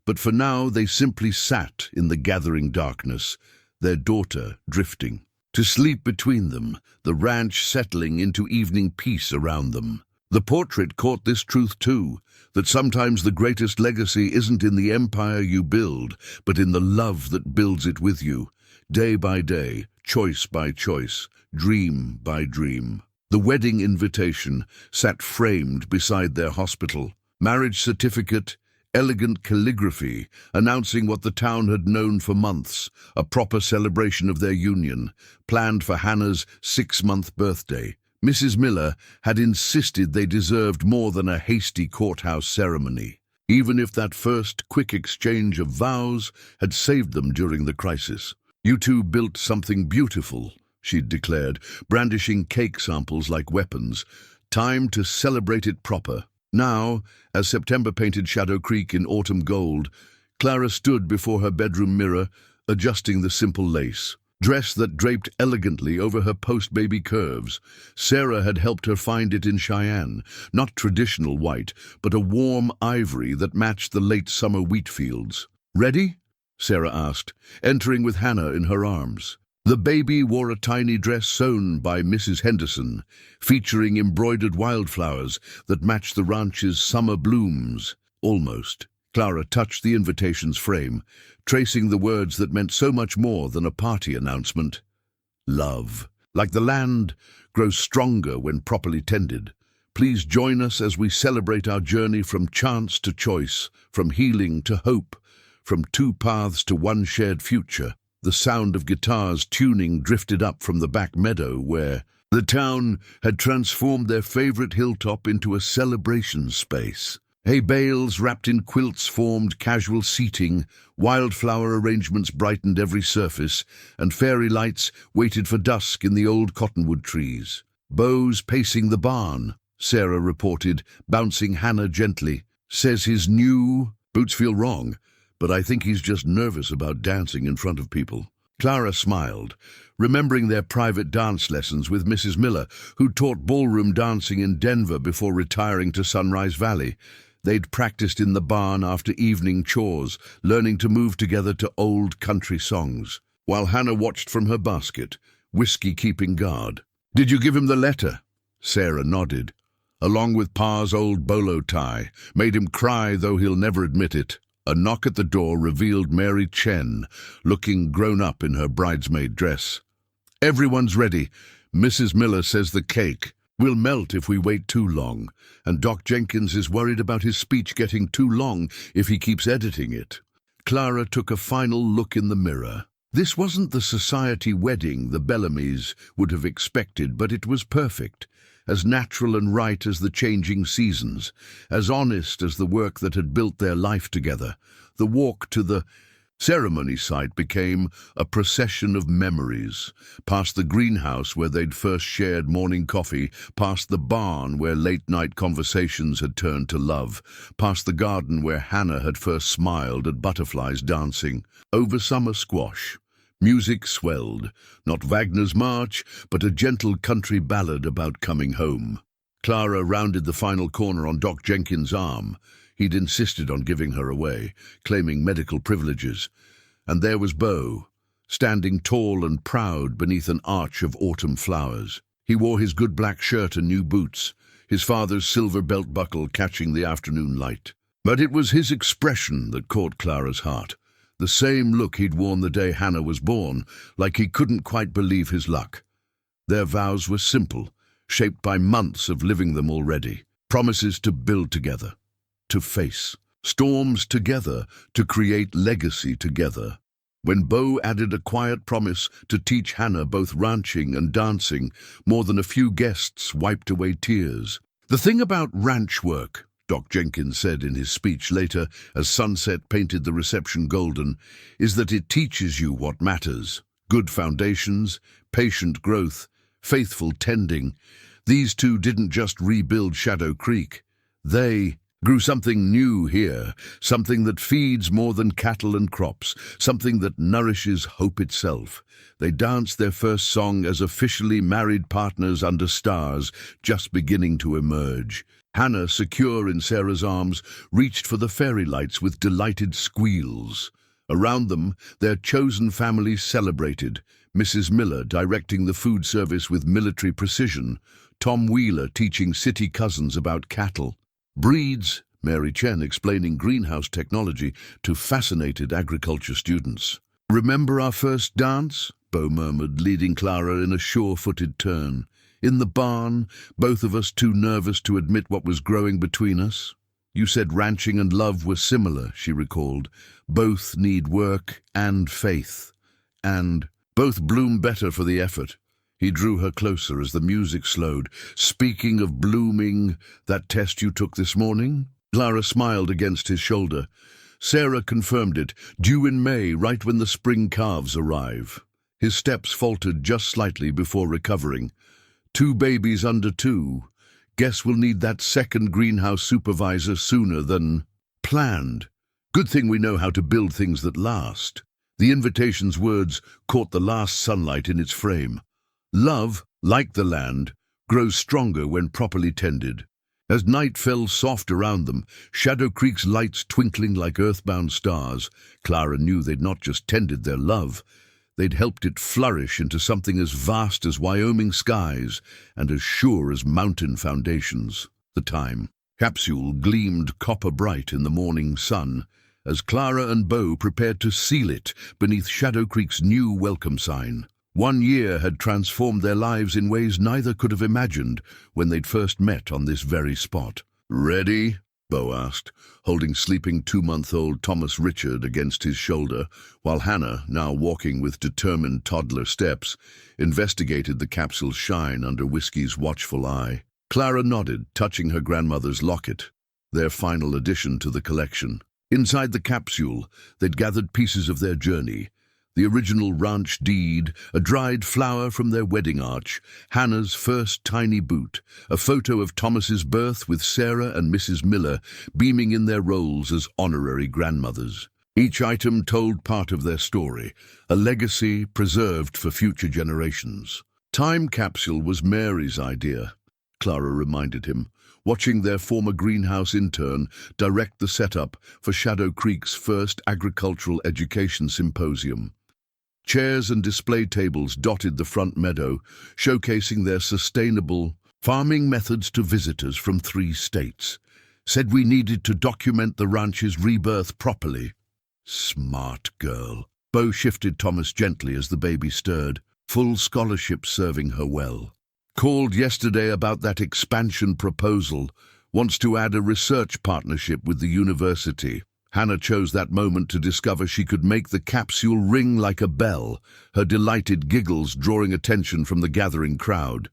But for now they simply sat in the gathering darkness, their daughter drifting. To sleep between them, the ranch settling into evening peace around them. The portrait caught this truth too, that sometimes the greatest legacy isn't in the empire you build, but in the love that builds it with you, day by day, choice by choice, dream by dream. The wedding invitation sat framed beside their hospital. Marriage certificate, elegant calligraphy, announcing what the town had known for months, a proper celebration of their union, planned for Hannah's 6-month birthday. Mrs. Miller had insisted they deserved more than a hasty courthouse ceremony, even if that first quick exchange of vows had saved them during the crisis. You two built something beautiful, she'd declared, brandishing cake samples like weapons. Time to celebrate it proper. Now, as September painted Shadow Creek in autumn gold, Clara stood before her bedroom mirror, adjusting the simple lace. Dress that draped elegantly over her post-baby curves. Sarah had helped her find it in Cheyenne, not traditional white, but a warm ivory that matched the late summer wheat fields. "Ready?" Sarah asked, entering with Hannah in her arms. The baby wore a tiny dress sewn by Mrs. Henderson, featuring embroidered wildflowers that matched the ranch's summer blooms. Almost. Clara touched the invitation's frame, tracing the words that meant so much more than a party announcement. Love. Like the land, grows stronger when properly tended. Please join us as we celebrate our journey from chance to choice, from healing to hope, from two paths to one shared future. The sound of guitars tuning drifted up from the back meadow where the town had transformed their favorite hilltop into a celebration space. Hay bales wrapped in quilts formed casual seating, wildflower arrangements brightened every surface, and fairy lights waited for dusk in the old cottonwood trees. "Beau's pacing the barn," Sarah reported, bouncing Hannah gently. "Says his new boots feel wrong, but I think he's just nervous about dancing in front of people." Clara smiled, remembering their private dance lessons with Mrs. Miller, who taught ballroom dancing in Denver before retiring to Sunrise Valley. They'd practiced in the barn after evening chores, learning to move together to old country songs, while Hannah watched from her basket, whiskey keeping guard. "Did you give him the letter?" Sarah nodded. "Along with Pa's old bolo tie. Made him cry, though he'll never admit it." A knock at the door revealed Mary Chen, looking grown-up in her bridesmaid dress. "Everyone's ready. Mrs. Miller says the cake will melt if we wait too long, and Doc Jenkins is worried about his speech getting too long if he keeps editing it." Clara took a final look in the mirror. This wasn't the society wedding the Bellamys would have expected, but it was perfect, as natural and right as the changing seasons, as honest as the work that had built their life together. The walk to the ceremony site became a procession of memories, past the greenhouse where they'd first shared morning coffee, past the barn where late-night conversations had turned to love, past the garden where Hannah had first smiled at butterflies dancing, over summer squash. Music swelled, not Wagner's march, but a gentle country ballad about coming home. Clara rounded the final corner on Doc Jenkins' arm. He'd insisted on giving her away, claiming medical privileges. And there was Beau, standing tall and proud beneath an arch of autumn flowers. He wore his good black shirt and new boots, his father's silver belt buckle catching the afternoon light. But it was his expression that caught Clara's heart. the same look he'd worn the day Hannah was born, like he couldn't quite believe his luck. Their vows were simple, shaped by months of living them already. Promises to build together, to face storms together, to create legacy together. When Beau added a quiet promise to teach Hannah both ranching and dancing, more than a few guests wiped away tears. "The thing about ranch work," Doc Jenkins said in his speech later as sunset painted the reception golden, "is that it teaches you what matters. Good foundations, patient growth, faithful tending. These two didn't just rebuild Shadow Creek. They grew something new here, something that feeds more than cattle and crops, something that nourishes hope itself. They danced their first song as officially married partners under stars just beginning to emerge. Hannah, secure in Sarah's arms, reached for the fairy lights with delighted squeals. Around them, their chosen families celebrated, Mrs. Miller directing the food service with military precision, Tom Wheeler teaching city cousins about cattle. Breeds, Mary Chen explaining greenhouse technology to fascinated agriculture students. "Remember our first dance?" Beau murmured, leading Clara in a sure-footed turn. "In the barn, both of us too nervous to admit what was growing between us. You said ranching and love were similar," she recalled. "Both need work and faith. And both bloom better for the effort." He drew her closer as the music slowed. "Speaking of blooming, that test you took this morning?" Clara smiled against his shoulder. "Sarah confirmed it, due in May, right when the spring calves arrive." His steps faltered just slightly before recovering. "2 babies under 2. Guess we'll need that second greenhouse supervisor sooner than planned. Good thing we know how to build things that last." The invitation's words caught the last sunlight in its frame. Love, like the land, grows stronger when properly tended. As night fell soft around them, Shadow Creek's lights twinkling like earthbound stars, Clara knew they'd not just tended their love, they'd helped it flourish into something as vast as Wyoming skies and as sure as mountain foundations. The time capsule gleamed copper bright in the morning sun as Clara and Beau prepared to seal it beneath Shadow Creek's new welcome sign. 1 year had transformed their lives in ways neither could have imagined when they'd first met on this very spot. "Ready?" Beau asked, holding sleeping 2-month-old Thomas Richard against his shoulder, while Hannah, now walking with determined toddler steps, investigated the capsule's shine under Whiskey's watchful eye. Clara nodded, touching her grandmother's locket, their final addition to the collection. Inside the capsule, they'd gathered pieces of their journey. The original ranch deed, a dried flower from their wedding arch, Hannah's first tiny boot, a photo of Thomas's birth with Sarah and Mrs. Miller beaming in their roles as honorary grandmothers. Each item told part of their story, a legacy preserved for future generations. Time capsule was Mary's idea, Clara reminded him, watching their former greenhouse intern direct the setup for Shadow Creek's first agricultural education symposium. Chairs and display tables dotted the front meadow, showcasing their sustainable farming methods to visitors from 3 states. "Said we needed to document the ranch's rebirth properly." Smart girl. Beau shifted Thomas gently as the baby stirred, full scholarship serving her well. "Called yesterday about that expansion proposal. Wants to add a research partnership with the university." Hannah chose that moment to discover she could make the capsule ring like a bell, her delighted giggles drawing attention from the gathering crowd.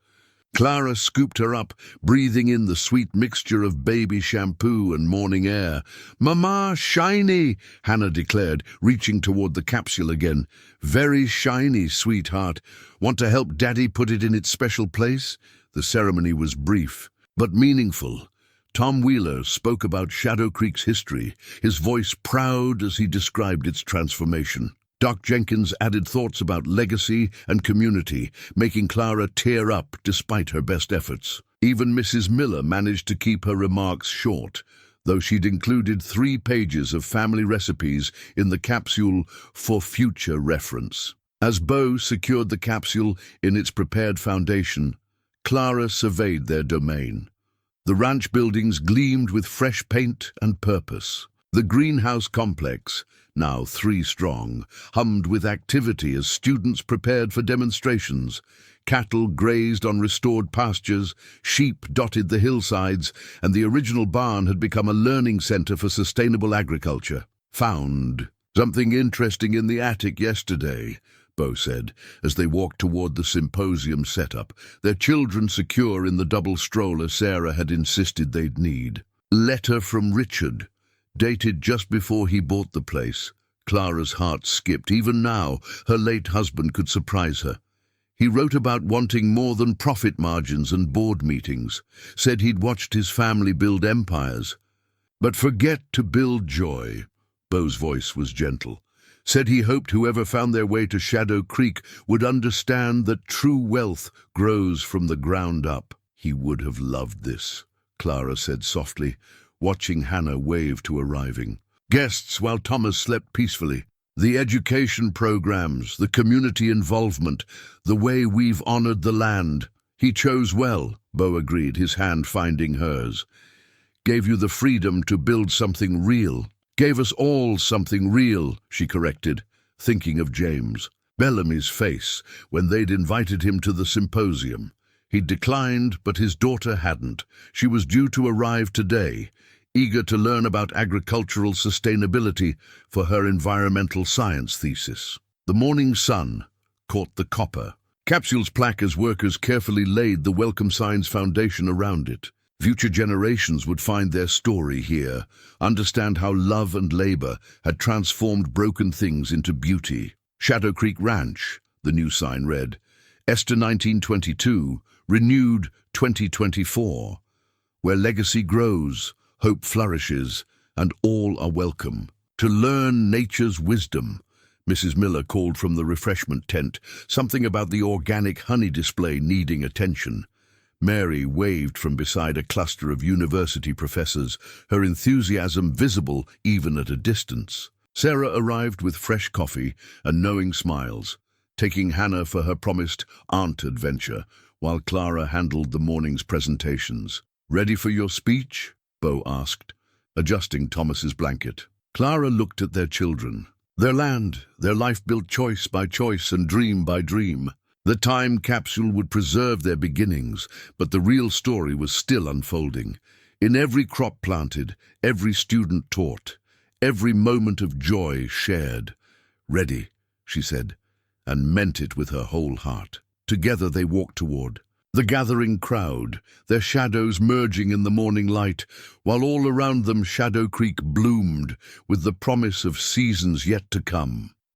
Clara scooped her up, breathing in the sweet mixture of baby shampoo and morning air. "Mama, shiny!" Hannah declared, reaching toward the capsule again. "Very shiny, sweetheart. Want to help Daddy put it in its special place?" The ceremony was brief, but meaningful. Tom Wheeler spoke about Shadow Creek's history, his voice proud as he described its transformation. Doc Jenkins added thoughts about legacy and community, making Clara tear up despite her best efforts. Even Mrs. Miller managed to keep her remarks short, though she'd included 3 pages of family recipes in the capsule for future reference. As Beau secured the capsule in its prepared foundation, Clara surveyed their domain. The ranch buildings gleamed with fresh paint and purpose. The greenhouse complex, now 3 strong, hummed with activity as students prepared for demonstrations. Cattle grazed on restored pastures, sheep dotted the hillsides, and the original barn had become a learning center for sustainable agriculture. "Found something interesting in the attic yesterday," Beau said, as they walked toward the symposium setup, their children secure in the double stroller Sarah had insisted they'd need. Letter from Richard, dated just before he bought the place. Clara's heart skipped. Even now, her late husband could surprise her. He wrote about wanting more than profit margins and board meetings, said he'd watched his family build empires. But forget to build joy. Beau's voice was gentle. Said he hoped whoever found their way to Shadow Creek would understand that true wealth grows from the ground up. He would have loved this, Clara said softly, watching Hannah wave to arriving guests while Thomas slept peacefully. The education programs, the community involvement, the way we've honored the land. He chose well, Beau agreed, his hand finding hers. Gave you the freedom to build something real. Gave us all something real, she corrected, thinking of James Bellamy's face when they'd invited him to the symposium. He'd declined, but his daughter hadn't. She was due to arrive today, eager to learn about agricultural sustainability for her environmental science thesis. The morning sun caught the copper capsule's plaque as workers carefully laid the welcome sign's foundation around it. Future generations would find their story here, understand how love and labor had transformed broken things into beauty. Shadow Creek Ranch, the new sign read. Esther 1922, renewed 2024. Where legacy grows, hope flourishes, and all are welcome. To learn nature's wisdom, Mrs. Miller called from the refreshment tent, something about the organic honey display needing attention. Mary waved from beside a cluster of university professors, her enthusiasm visible even at a distance. Sarah arrived with fresh coffee and knowing smiles, taking Hannah for her promised aunt adventure, while Clara handled the morning's presentations. "Ready for your speech?" Beau asked, adjusting Thomas's blanket. Clara looked at their children. Their land, their life built choice by choice and dream by dream. The time capsule would preserve their beginnings, but the real story was still unfolding. In every crop planted, every student taught, every moment of joy shared. "Ready," she said, and meant it with her whole heart. Together they walked toward the gathering crowd, their shadows merging in the morning light, while all around them Shadow Creek bloomed with the promise of seasons yet to come.